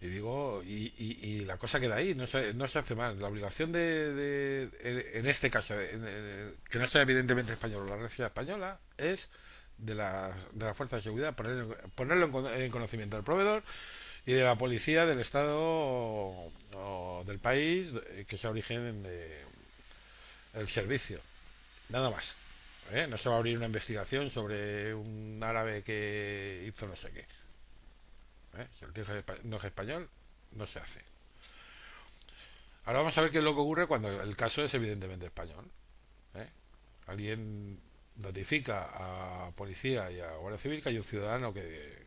y digo, y la cosa queda ahí, no se hace más. La obligación en este caso, que no sea evidentemente español, la red española, es de la fuerza de seguridad ponerlo en conocimiento del proveedor y de la policía del estado o del país que sea origen del servicio. Nada más. No se va a abrir una investigación sobre un árabe que hizo no sé qué. Si el tío no es español, no se hace. Ahora vamos a ver qué es lo que ocurre cuando el caso es evidentemente español. ¿eh? Alguien notifica a policía y a Guardia Civil que hay un ciudadano que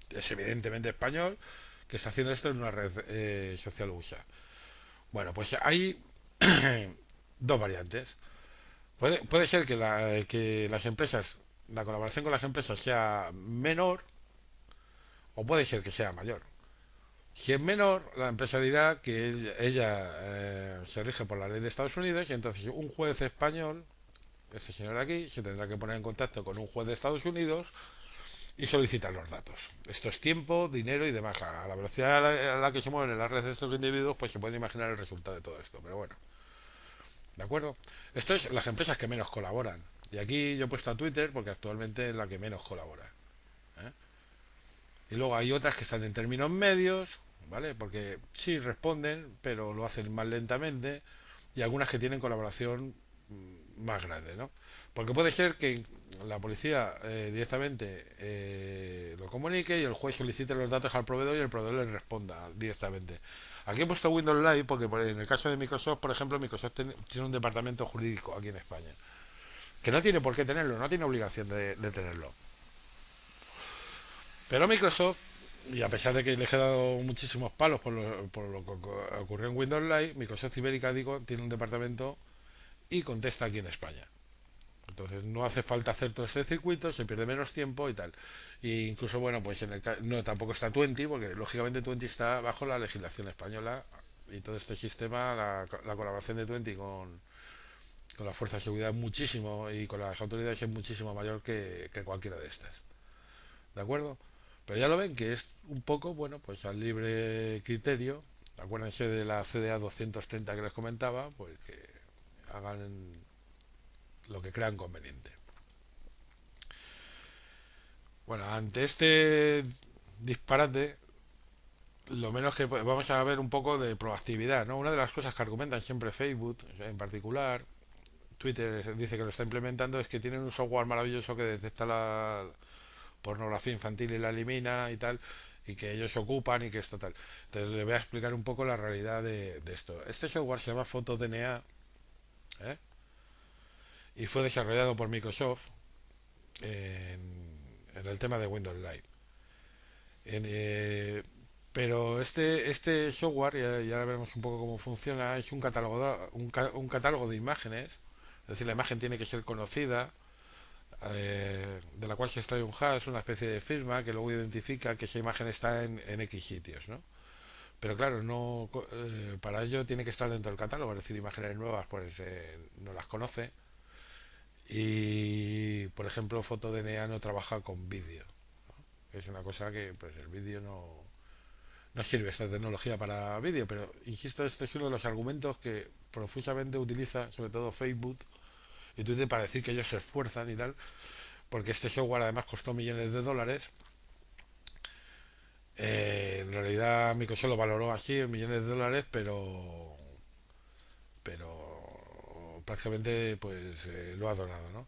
es evidentemente español que está haciendo esto en una red social USA. Bueno, pues hay dos variantes. Puede ser que las empresas, la colaboración con las empresas sea menor o puede ser que sea mayor. Si es menor, la empresa dirá que ella se rige por la ley de Estados Unidos y entonces un juez español, este señor de aquí, se tendrá que poner en contacto con un juez de Estados Unidos y solicitar los datos. Esto es tiempo, dinero y demás. A la velocidad a la que se mueven en las redes de estos individuos, pues se pueden imaginar el resultado de todo esto. Pero bueno, ¿de acuerdo? Esto es las empresas que menos colaboran. Y aquí yo he puesto a Twitter porque actualmente es la que menos colabora. ¿eh? Y luego hay otras que están en términos medios, ¿vale? Porque sí responden, pero lo hacen más lentamente. Y algunas que tienen colaboración más grande, ¿no? Porque puede ser que la policía directamente lo comunique y el juez solicite los datos al proveedor y el proveedor le responda directamente. Aquí he puesto Windows Live porque en el caso de Microsoft, por ejemplo, Microsoft tiene un departamento jurídico aquí en España. Que no tiene por qué tenerlo, no tiene obligación de tenerlo. Pero Microsoft, y a pesar de que les he dado muchísimos palos por lo que ocurrió en Windows Live, Microsoft Ibérica, digo, tiene un departamento y contesta aquí en España. Entonces no hace falta hacer todo este circuito, se pierde menos tiempo y tal. E incluso, bueno, pues no tampoco está Twenty, porque lógicamente Twenty está bajo la legislación española y todo este sistema, la colaboración de Twenty con la fuerza de seguridad es muchísimo y con las autoridades es muchísimo mayor que cualquiera de estas. ¿De acuerdo? Pero ya lo ven que es un poco, bueno, pues al libre criterio. Acuérdense de la CDA 230 que les comentaba, pues que hagan lo que crean conveniente. Bueno, ante este disparate, lo menos que vamos a ver un poco de proactividad, ¿no? Una de las cosas que argumentan siempre Facebook, en particular, Twitter dice que lo está implementando, es que tienen un software maravilloso que detecta la pornografía infantil y la elimina y tal, y que ellos se ocupan y que esto tal. Entonces les voy a explicar un poco la realidad de esto. Este software se llama PhotoDNA, ¿eh? Y fue desarrollado por Microsoft en el tema de Windows Live. En, pero este software, ya veremos un poco cómo funciona, es un catálogo de imágenes, es decir, la imagen tiene que ser conocida, de la cual se extrae un hash, una especie de firma que luego identifica que esa imagen está en X sitios, ¿no? Pero claro, para ello tiene que estar dentro del catálogo, es decir, imágenes nuevas pues no las conoce. Y, por ejemplo, FotoDNA no trabaja con vídeo. Es una cosa que pues el vídeo no sirve esta tecnología para vídeo, pero insisto, este es uno de los argumentos que profusamente utiliza sobre todo Facebook y Twitter para decir que ellos se esfuerzan y tal, porque este software además costó millones de dólares. En realidad Microsoft lo valoró así en millones de dólares, pero prácticamente pues lo ha donado, ¿no?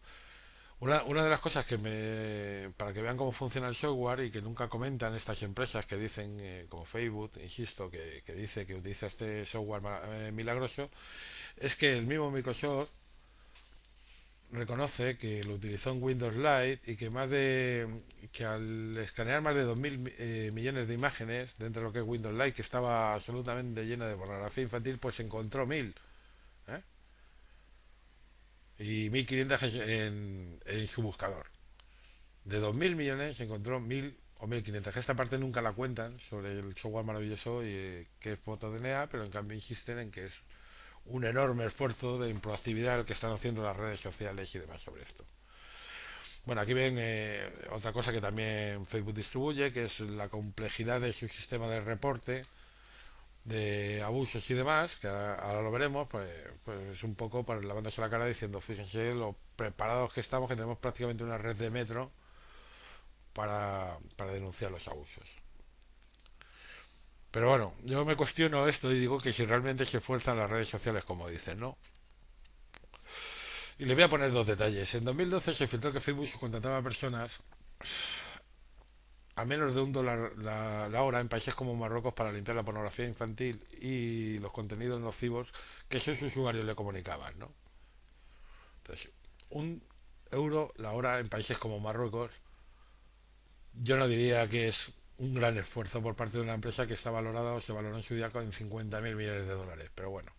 Una de las cosas para que vean cómo funciona el software y que nunca comentan estas empresas que dicen, como Facebook, insisto, que dice que utiliza este software milagroso, es que el mismo Microsoft reconoce que lo utilizó en Windows Lite y que al escanear más de 2.000 millones de imágenes dentro de lo que es Windows Lite, que estaba absolutamente lleno de pornografía infantil, pues encontró 1.000, ¿eh? Y 1.500 en su buscador. De 2.000 millones se encontró 1.000 o 1.500. Esta parte nunca la cuentan sobre el software maravilloso que es FotoDNA, pero en cambio insisten en que es un enorme esfuerzo de proactividad el que están haciendo las redes sociales y demás sobre esto. Bueno, aquí ven otra cosa que también Facebook distribuye, que es la complejidad de su sistema de reporte de abusos y demás, que ahora lo veremos, pues es un poco para lavándose la cara diciendo, fíjense lo preparados que estamos, que tenemos prácticamente una red de metro para denunciar los abusos. Pero bueno, yo me cuestiono esto y digo que si realmente se esfuerzan las redes sociales como dicen, ¿no? Y le voy a poner dos detalles. En 2012 se filtró que Facebook contrataba a personas a menos de $1 la hora en países como Marruecos para limpiar la pornografía infantil y los contenidos nocivos que sus usuarios le comunicaban, ¿no? Entonces, €1 la hora en países como Marruecos, yo no diría que es un gran esfuerzo por parte de una empresa que está valorada o se valoró en su día en 50.000 millones de dólares, pero bueno.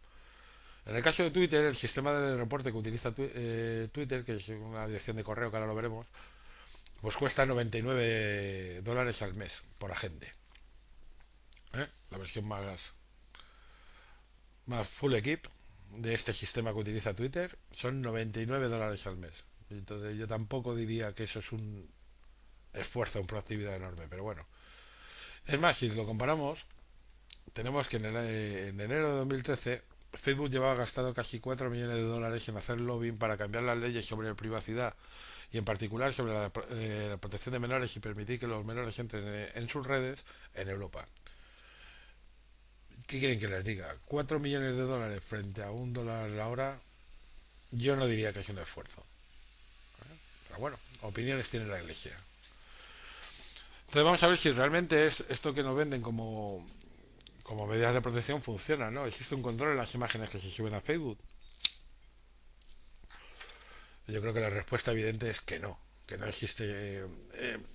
En el caso de Twitter, el sistema de reporte que utiliza Twitter, que es una dirección de correo que ahora lo veremos, pues cuesta $99 al mes por agente. La versión más full equip de este sistema que utiliza Twitter son $99 al mes. Entonces yo tampoco diría que eso es un esfuerzo, una proactividad enorme, pero bueno. Es más, si lo comparamos, tenemos que en enero de 2013 Facebook llevaba gastado casi 4 millones de dólares en hacer lobbying para cambiar las leyes sobre privacidad y en particular sobre la protección de menores y permitir que los menores entren en sus redes en Europa. ¿Qué quieren que les diga? 4 millones de dólares frente a $1 la hora, yo no diría que es un esfuerzo. Pero bueno, opiniones tiene la iglesia. Entonces vamos a ver si realmente es esto que nos venden como medidas de protección funciona, ¿no? ¿Existe un control en las imágenes que se suben a Facebook? Yo creo que la respuesta evidente es que no existe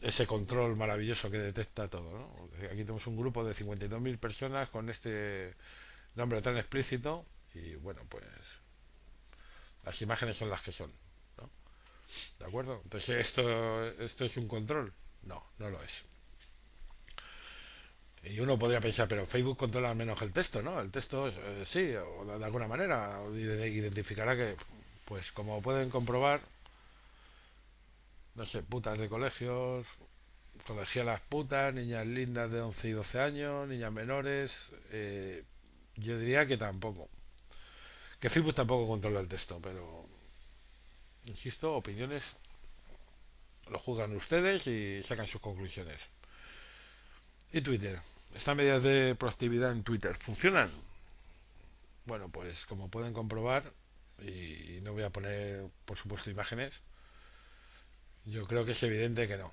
ese control maravilloso que detecta todo, ¿no? Aquí tenemos un grupo de 52.000 personas con este nombre tan explícito y bueno, pues las imágenes son las que son, ¿no? ¿De acuerdo? Entonces, ¿esto es un control? No, no lo es. Y uno podría pensar, pero Facebook controla al menos el texto, ¿no? El texto, sí, o de alguna manera identificará que, pues como pueden comprobar, no sé, putas de colegios, colegialas putas, niñas lindas de 11 y 12 años, niñas menores, yo diría que tampoco. Que Facebook tampoco controla el texto, pero, insisto, opiniones lo juzgan ustedes y sacan sus conclusiones. ¿Y Twitter? ¿Estas medidas de proactividad en Twitter funcionan? Bueno, pues como pueden comprobar, y no voy a poner, por supuesto, imágenes, yo creo que es evidente que no.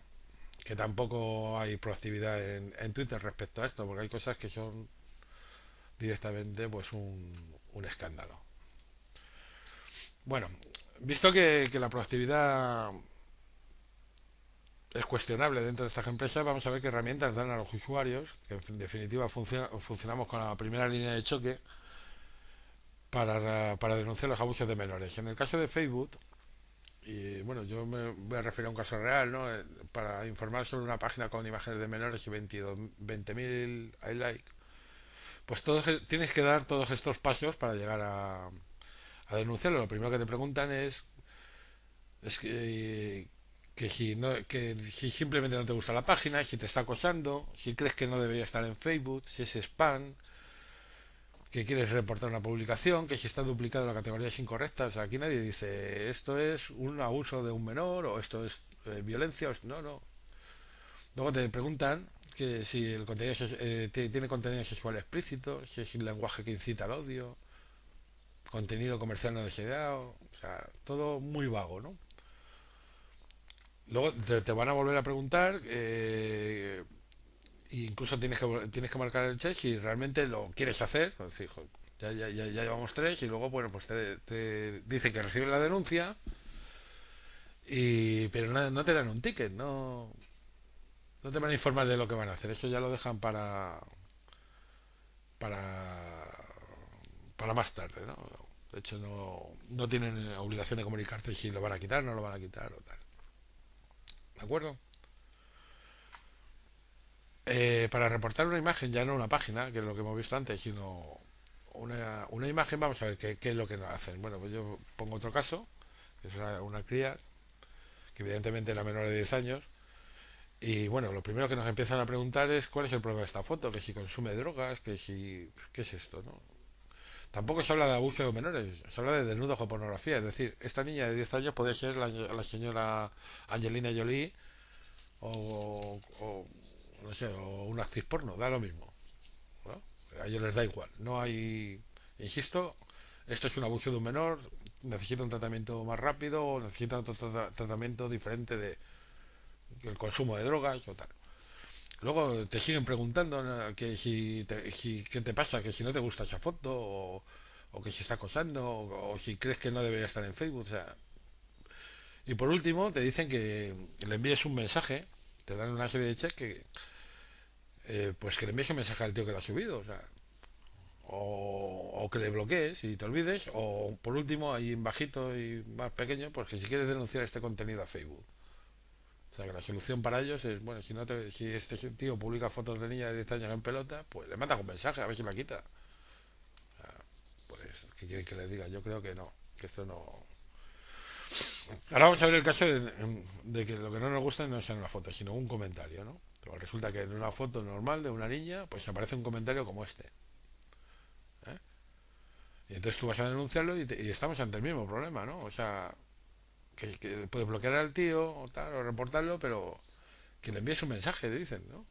Que tampoco hay proactividad en Twitter respecto a esto, porque hay cosas que son directamente pues un escándalo. Bueno, visto que la proactividad es cuestionable dentro de estas empresas, vamos a ver qué herramientas dan a los usuarios, que en definitiva funcionamos con la primera línea de choque para denunciar los abusos de menores. En el caso de Facebook, Y bueno, yo me voy a referir a un caso real, ¿no? Para informar sobre una página con imágenes de menores y 20.000 I like, pues tienes que dar todos estos pasos para llegar a denunciarlo. Lo primero que te preguntan es que si simplemente no te gusta la página, si te está acosando, si crees que no debería estar en Facebook, si es spam, que quieres reportar una publicación, que si está duplicado la categoría es incorrecta. O sea, aquí nadie dice esto es un abuso de un menor o esto es violencia. No, no. Luego te preguntan que si el contenido tiene contenido sexual explícito, si es un lenguaje que incita al odio, contenido comercial no deseado, o sea, todo muy vago, ¿no? Luego te van a volver a preguntar, e incluso tienes que marcar el check si realmente lo quieres hacer. Es decir, ya llevamos tres y luego, bueno, pues te dicen que reciben la denuncia, pero no te dan un ticket, no te van a informar de lo que van a hacer. Eso ya lo dejan para, para más tarde, ¿no? De hecho, no tienen obligación de comunicarte si lo van a quitar, no lo van a quitar o tal. ¿De acuerdo? Para reportar una imagen, ya no una página, que es lo que hemos visto antes, sino una imagen, vamos a ver qué es lo que nos hacen. Bueno, pues yo pongo otro caso, que es una cría, que evidentemente era menor de 10 años, y bueno, lo primero que nos empiezan a preguntar es cuál es el problema de esta foto, que si consume drogas, que si... ¿Qué es esto, no? Tampoco se habla de abuso de menores, se habla de desnudos o pornografía, es decir, esta niña de 10 años puede ser la señora Angelina Jolie o no sé, o una actriz porno, da lo mismo, ¿no? A ellos les da igual. No hay, insisto, esto es un abuso de un menor, necesita un tratamiento más rápido o necesita otro tratamiento diferente de el consumo de drogas o tal. Luego te siguen preguntando, ¿no? Que qué te pasa, que si no te gusta esa foto o que si está acosando o si crees que no debería estar en Facebook. O sea, y por último te dicen que le envíes un mensaje, te dan una serie de checks pues que le envíes un mensaje al tío que lo ha subido. O sea, o que le bloquees y te olvides, o por último, ahí en bajito y más pequeño, pues que si quieres denunciar este contenido a Facebook. O sea que la solución para ellos es, bueno, si este tío publica fotos de niña de 10 años en pelota, pues le manda un mensaje a ver si la quita. O sea, pues, ¿qué quieren que les diga? Yo creo que no, que esto no. Ahora vamos a ver el caso de que lo que no nos gusta no sea una foto, sino un comentario, ¿no? Pero resulta que en una foto normal de una niña, pues aparece un comentario como este. ¿Eh? Y entonces tú vas a denunciarlo y estamos ante el mismo problema, ¿no? O sea, que puedes bloquear al tío o tal, o reportarlo, pero que le envíes un mensaje, dicen, ¿no?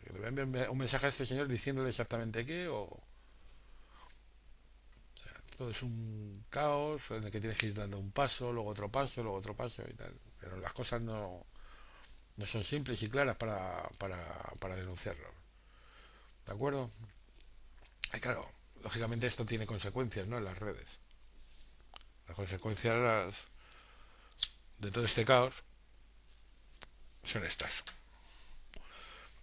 Que le envíes un mensaje a este señor diciéndole exactamente qué, o sea, todo es un caos en el que tienes que ir dando un paso, luego otro paso y tal. Pero las cosas no son simples y claras para denunciarlo. ¿De acuerdo? Y claro, lógicamente esto tiene consecuencias, ¿no? En las redes. Las consecuencias de todo este caos son estas.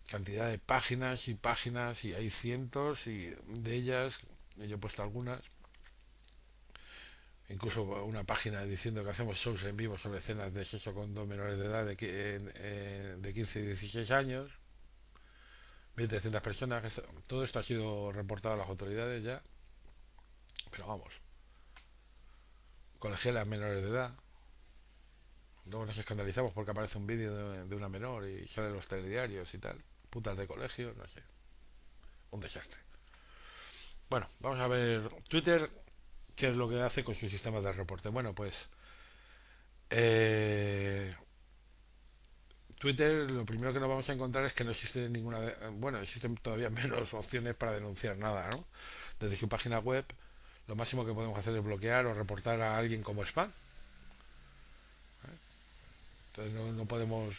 Cantidad de páginas y páginas y hay cientos y de ellas, yo he puesto algunas, incluso una página diciendo que hacemos shows en vivo sobre escenas de sexo con dos menores de edad de 15 y 16 años, 1.300 personas, todo esto ha sido reportado a las autoridades ya, pero vamos, colegialas menores de edad, luego nos escandalizamos porque aparece un vídeo de una menor y sale en los telediarios y tal, putas de colegio, no sé, un desastre. Bueno, vamos a ver Twitter, qué es lo que hace con su sistema de reporte. Bueno, pues eh, Twitter lo primero que nos vamos a encontrar es que no existe bueno, existen todavía menos opciones para denunciar nada, ¿no? Desde su página web, lo máximo que podemos hacer es bloquear o reportar a alguien como spam. Entonces no podemos,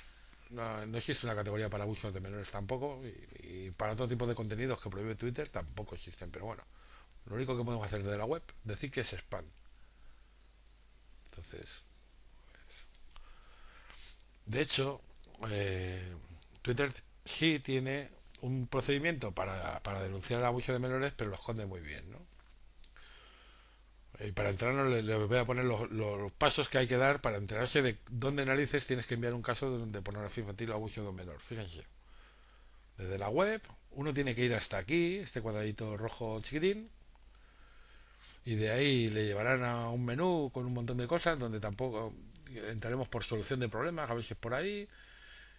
no existe una categoría para abusos de menores tampoco y para otro tipo de contenidos que prohíbe Twitter tampoco existen. Pero bueno, lo único que podemos hacer desde la web, decir que es spam. Entonces, de hecho, eh, Twitter sí tiene un procedimiento para denunciar el abuso de menores, pero lo esconde muy bien, ¿no? Y para entrar les voy a poner los pasos que hay que dar para enterarse de dónde narices tienes que enviar un caso de pornografía infantil o abuso de un menor. Fíjense, desde la web uno tiene que ir hasta aquí, este cuadradito rojo chiquitín, y de ahí le llevarán a un menú con un montón de cosas donde tampoco entraremos por solución de problemas, a ver si es por ahí,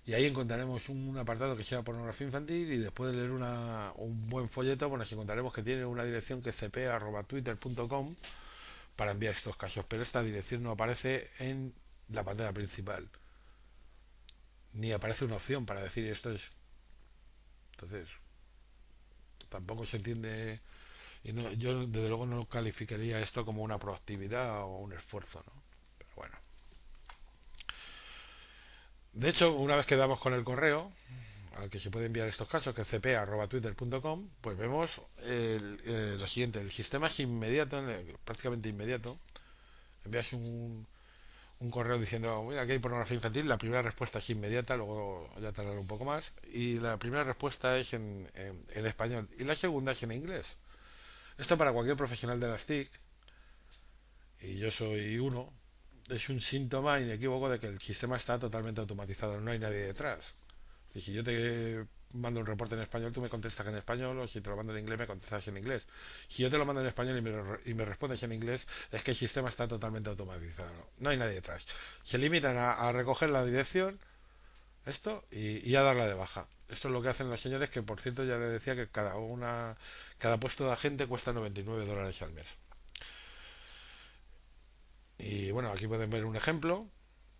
y ahí encontraremos un apartado que sea pornografía infantil y después de leer un buen folleto pues nos encontraremos que tiene una dirección que es cp@twitter.com para enviar estos casos, pero esta dirección no aparece en la pantalla principal, ni aparece una opción para decir esto es. Entonces, tampoco se entiende, y no, yo desde luego no calificaría esto como una proactividad o un esfuerzo, ¿no? Pero bueno. De hecho, una vez que damos con el correo al que se puede enviar estos casos, que es cp@twitter.com, pues vemos lo siguiente: el sistema es inmediato, prácticamente inmediato. Envías un correo diciendo, mira, aquí hay pornografía infantil, la primera respuesta es inmediata, luego ya tardará un poco más, y la primera respuesta es en español, y la segunda es en inglés. Esto para cualquier profesional de las TIC, y yo soy uno, es un síntoma inequívoco de que el sistema está totalmente automatizado, no hay nadie detrás. Y si yo te mando un reporte en español, tú me contestas en español, o si te lo mando en inglés, me contestas en inglés. Si yo te lo mando en español y me respondes en inglés, es que el sistema está totalmente automatizado. No hay nadie detrás. Se limitan a recoger la dirección, esto, y a darla de baja. Esto es lo que hacen los señores, que por cierto ya les decía que cada puesto de agente cuesta $99 al mes. Y bueno, aquí pueden ver un ejemplo,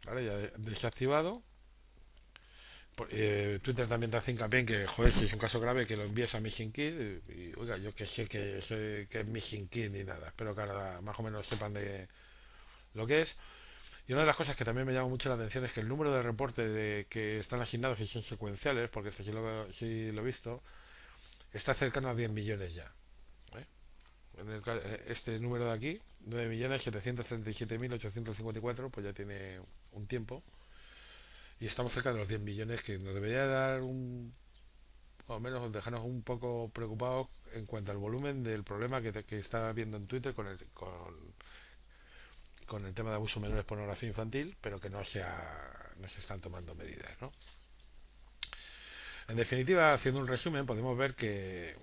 ¿vale? Ya desactivado. Twitter también te hace hincapié en que, joder, si es un caso grave, que lo envíes a Missing Kid. Y, oiga, yo que sé que es Missing Kid ni nada. Espero que ahora más o menos sepan de lo que es. Y una de las cosas que también me llama mucho la atención es que el número de reportes que están asignados y son secuenciales, porque esto sí lo he visto, está cercano a 10 millones ya. ¿Eh? Este número de aquí, 9.737.854, pues ya tiene un tiempo. Y estamos cerca de los 10 millones, que nos debería dar o menos dejarnos un poco preocupados en cuanto al volumen del problema que está viendo en Twitter con el tema de abuso menores, pornografía infantil, pero que no se están tomando medidas, ¿no? En definitiva, haciendo un resumen, podemos ver que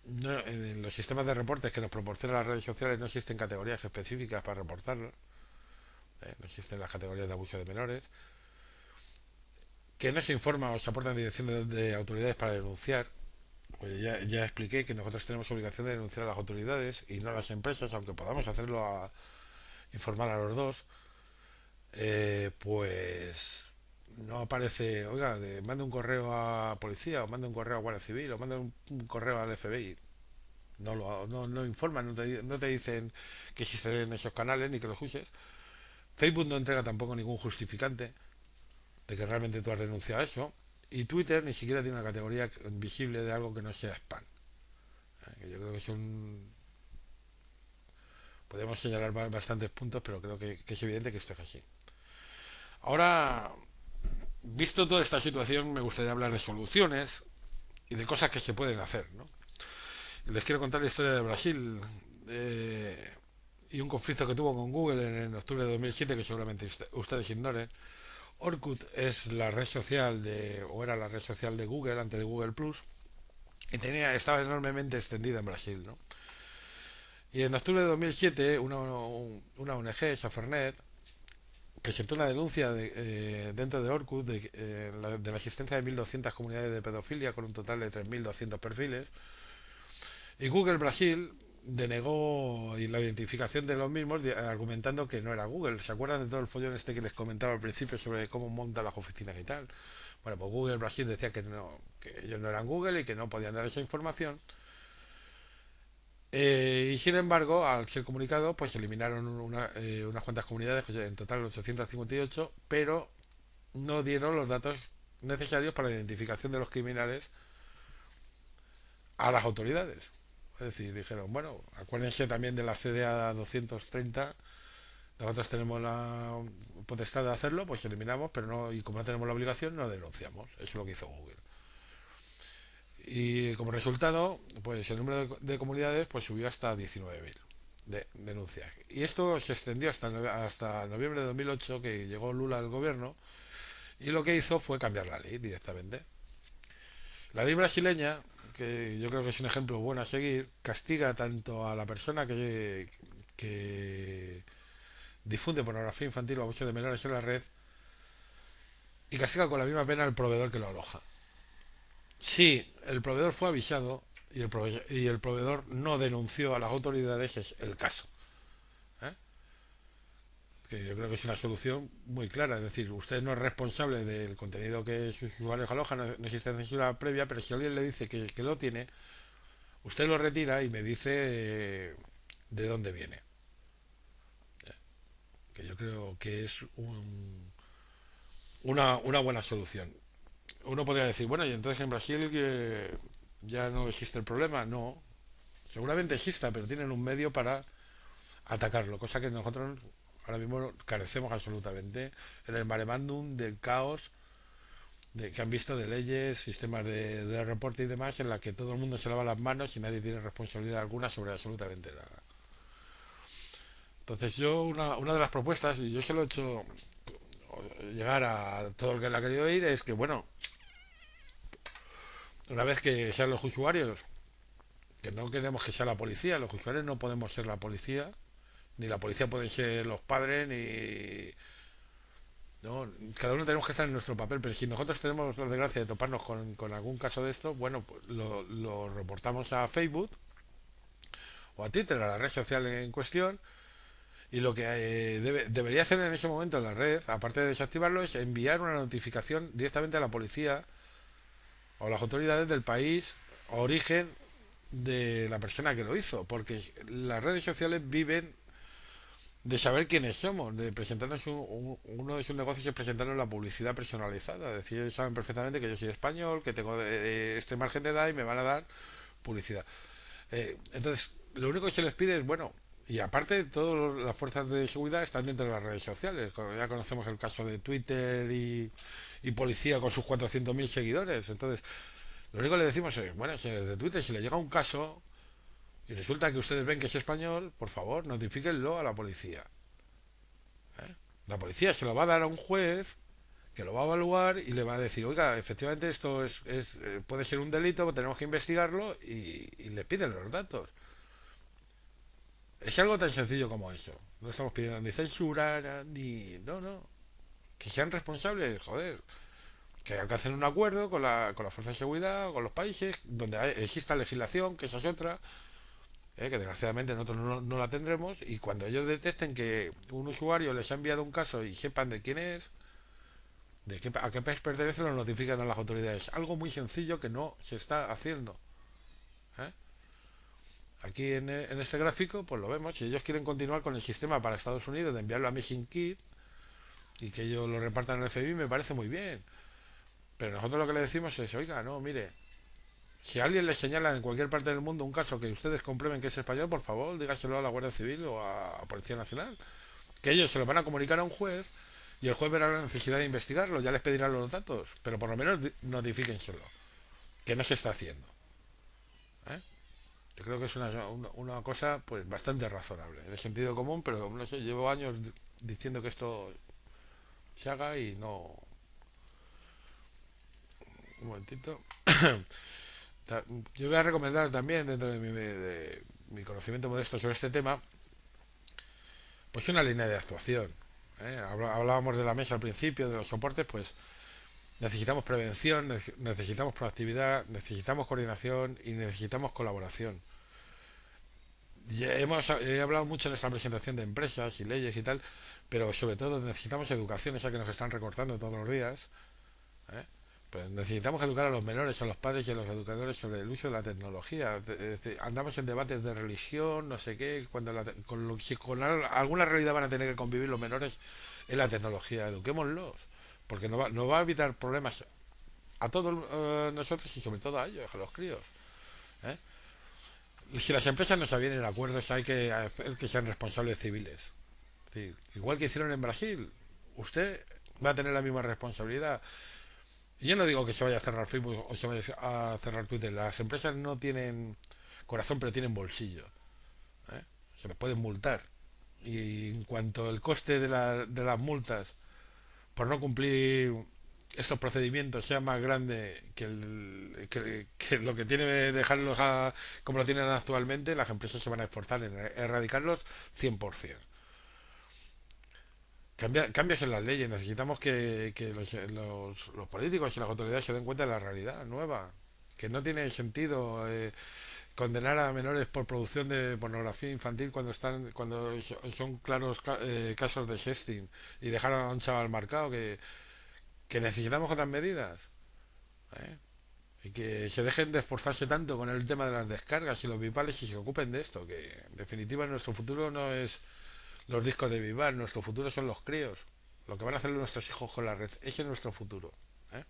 en los sistemas de reportes que nos proporcionan las redes sociales no existen categorías específicas para reportarlo, no existen las categorías de abuso de menores, que no se informa o se aportan direcciones de autoridades para denunciar. Pues ya expliqué que nosotros tenemos obligación de denunciar a las autoridades y no a las empresas, aunque podamos hacerlo informar a los dos. Pues no aparece, oiga, mande un correo a policía, o mande un correo a Guardia Civil, o mande un correo al FBI. No informan, no te dicen que existen esos canales ni que los uses. Facebook no entrega tampoco ningún justificante de que realmente tú has denunciado eso. Y Twitter ni siquiera tiene una categoría visible de algo que no sea spam. Que yo creo que podemos señalar bastantes puntos, pero creo que es evidente que esto es así. Ahora, visto toda esta situación, me gustaría hablar de soluciones y de cosas que se pueden hacer, ¿no? Les quiero contar la historia de Brasil, y un conflicto que tuvo con Google en octubre de 2007, que seguramente ustedes ignoren. Orkut es la red social o era la red social de Google antes de Google Plus, y estaba enormemente extendida en Brasil, ¿no? Y en octubre de 2007 una ONG, Safernet, presentó una denuncia dentro de Orkut de la existencia de 1.200 comunidades de pedofilia con un total de 3.200 perfiles. Y Google Brasil denegó la identificación de los mismos, argumentando que no era Google. ¿Se acuerdan de todo el follón este que les comentaba al principio sobre cómo montan las oficinas y tal? Bueno, pues Google Brasil decía que no, que ellos no eran Google y que no podían dar esa información. Y sin embargo, al ser comunicado, pues se eliminaron unas cuantas comunidades, pues en total 858, pero no dieron los datos necesarios para la identificación de los criminales a las autoridades. Es decir, dijeron, bueno, acuérdense también de la CDA 230, nosotros tenemos la potestad de hacerlo, pues eliminamos, pero no, y como no tenemos la obligación, no denunciamos. Eso es lo que hizo Google. Y como resultado, pues el número de comunidades pues subió hasta 19.000. denuncias. Y esto se extendió hasta noviembre de 2008, que llegó Lula al gobierno, y lo que hizo fue cambiar la ley directamente. La ley brasileña, que yo creo que es un ejemplo bueno a seguir, castiga tanto a la persona que difunde pornografía infantil o abuso de menores en la red, y castiga con la misma pena al proveedor que lo aloja. Si el proveedor fue avisado y el proveedor no denunció a las autoridades, es el caso. ¿Eh? Que yo creo que es una solución muy clara. Es decir, usted no es responsable del contenido que sus usuarios alojan, no existe censura previa, pero si alguien le dice que lo tiene, usted lo retira y me dice de dónde viene. Que yo creo que es una buena solución. Uno podría decir, bueno, y entonces en Brasil ya no existe el problema. No, seguramente exista, pero tienen un medio para atacarlo, cosa que nosotros ahora mismo carecemos absolutamente en el maremándum del caos que han visto de leyes, sistemas de reporte y demás, en la que todo el mundo se lava las manos y nadie tiene responsabilidad alguna sobre absolutamente nada. Entonces yo, una de las propuestas, y yo se lo he hecho llegar a todo el que la ha querido oír, es que, bueno, una vez que sean los usuarios, que no queremos que sea la policía, los usuarios no podemos ser la policía, ni la policía pueden ser los padres, ni... No, cada uno tenemos que estar en nuestro papel, pero si nosotros tenemos la desgracia de toparnos con algún caso de esto, bueno, pues lo reportamos a Facebook o a Twitter, a la red social en cuestión, y lo que debería hacer en ese momento la red, aparte de desactivarlo, es enviar una notificación directamente a la policía o a las autoridades del país o origen de la persona que lo hizo, porque las redes sociales viven de saber quiénes somos, de presentarnos uno de sus negocios es presentarnos la publicidad personalizada. Es decir, ellos saben perfectamente que yo soy español, que tengo este margen de edad y me van a dar publicidad. Entonces, lo único que se les pide es, bueno, y aparte, todas las fuerzas de seguridad están dentro de las redes sociales. Ya conocemos el caso de Twitter y policía con sus 400.000 seguidores. Entonces, lo único que le decimos es, bueno, señores de Twitter, si le llega un caso y resulta que ustedes ven que es español, por favor, notifíquenlo a la policía. ¿Eh? La policía se lo va a dar a un juez que lo va a evaluar y le va a decir, oiga, efectivamente esto puede ser un delito, tenemos que investigarlo y le piden los datos. Es algo tan sencillo como eso. No estamos pidiendo ni censura, ni... No, no. Que sean responsables, joder. Que alcancen un acuerdo con la fuerza de seguridad, con los países, donde exista legislación, que esa es otra, que desgraciadamente nosotros no la tendremos, y cuando ellos detecten que un usuario les ha enviado un caso y sepan de quién es, a qué país pertenece, lo notifican a las autoridades. Algo muy sencillo que no se está haciendo. ¿Eh? Aquí en este gráfico, pues lo vemos. Si ellos quieren continuar con el sistema para Estados Unidos de enviarlo a Missing Kit y que ellos lo repartan en el FBI, me parece muy bien. Pero nosotros lo que le decimos es, oiga, no, mire, si a alguien le señala en cualquier parte del mundo un caso que ustedes comprueben que es español, por favor, dígaselo a la Guardia Civil o a Policía Nacional. Que ellos se lo van a comunicar a un juez y el juez verá la necesidad de investigarlo, ya les pedirán los datos, pero por lo menos notifíquenselo, que no se está haciendo. ¿Eh? Yo creo que es una cosa pues bastante razonable, de sentido común, pero no sé, llevo años diciendo que esto se haga y no... Un momentito. Yo voy a recomendar también, dentro de mi conocimiento modesto sobre este tema, pues una línea de actuación. Hablábamos de la mesa al principio, de los soportes, pues necesitamos prevención, necesitamos proactividad, necesitamos coordinación y necesitamos colaboración. He hablado mucho en esta presentación de empresas y leyes y tal, pero sobre todo necesitamos educación, esa que nos están recortando todos los días. ¿Eh? Pues necesitamos educar a los menores, a los padres y a los educadores sobre el uso de la tecnología. Andamos en debates de religión, no sé qué, cuando si con alguna realidad van a tener que convivir los menores en la tecnología. Eduquémoslos, porque nos va a evitar problemas a todos nosotros y sobre todo a ellos, a los críos. ¿Eh? Si las empresas no se vienen en acuerdos, hay que hacer que sean responsables civiles. Es decir, igual que hicieron en Brasil, usted va a tener la misma responsabilidad. Y yo no digo que se vaya a cerrar Facebook o se vaya a cerrar Twitter. Las empresas no tienen corazón, pero tienen bolsillo. ¿Eh? se les puede multar. Y en cuanto el coste de las multas por no cumplir estos procedimientos sea más grande que lo que tiene dejarlos como lo tienen actualmente, las empresas se van a esforzar en erradicarlos 100%. Cambios en las leyes. Necesitamos que los políticos y las autoridades se den cuenta de la realidad nueva. Que no tiene sentido condenar a menores por producción de pornografía infantil cuando son claros casos de sexting y dejar a un chaval marcado que necesitamos otras medidas. ¿Eh? Y que se dejen de esforzarse tanto con el tema de las descargas y los bipales y se ocupen de esto, que en definitiva nuestro futuro no es los discos de Vivar, nuestro futuro son los críos. Lo que van a hacer nuestros hijos con la red, ese es nuestro futuro. ¿Eh?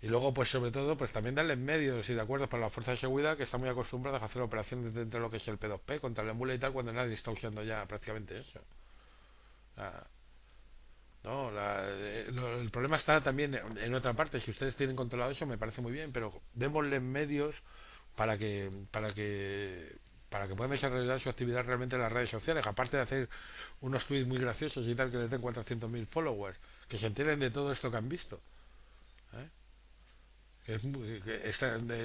Y luego, pues sobre todo, pues también darles medios y de acuerdo para la fuerza de seguridad que están muy acostumbradas a hacer operaciones dentro de lo que es el P2P contra la embula y tal, cuando nadie está usando ya prácticamente eso. Ah, no, el problema está también en otra parte. Si ustedes tienen controlado eso, me parece muy bien, pero démosles medios para que, para que, para que puedan desarrollar su actividad realmente en las redes sociales, aparte de hacer unos tweets muy graciosos y tal que les den 400.000 followers, que se enteren de todo esto que han visto. ¿Eh?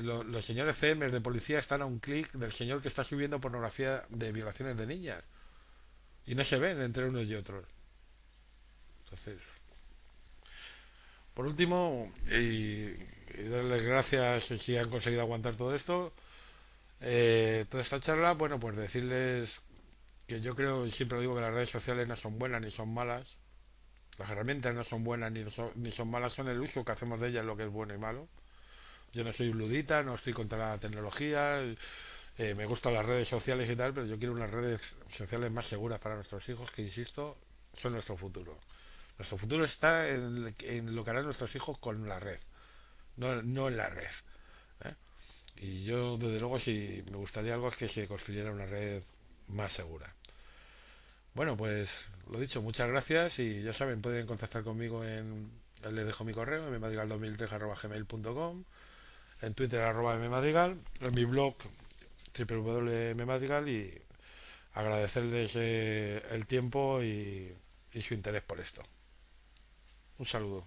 Los señores CMs de policía están a un clic del señor que está subiendo pornografía de violaciones de niñas y no se ven entre unos y otros. Entonces, por último, y darles gracias si han conseguido aguantar todo esto, toda esta charla, bueno, pues decirles que yo creo y siempre digo que las redes sociales no son buenas ni son malas. Las herramientas no son buenas ni son malas, son el uso que hacemos de ellas lo que es bueno y malo. Yo no soy un ludita, no estoy contra la tecnología, me gustan las redes sociales y tal, pero yo quiero unas redes sociales más seguras para nuestros hijos, que insisto, son nuestro futuro. Nuestro futuro está en lo que harán nuestros hijos con la red, no en la red. ¿Eh? Y yo, desde luego, si me gustaría algo es que se construyera una red más segura. Bueno, pues lo dicho, muchas gracias y ya saben, pueden contactar conmigo les dejo mi correo, mmadrigal2003@gmail.com, en Twitter @mmadrigal, en mi blog www.mmadrigal y agradecerles el tiempo y su interés por esto. Un saludo.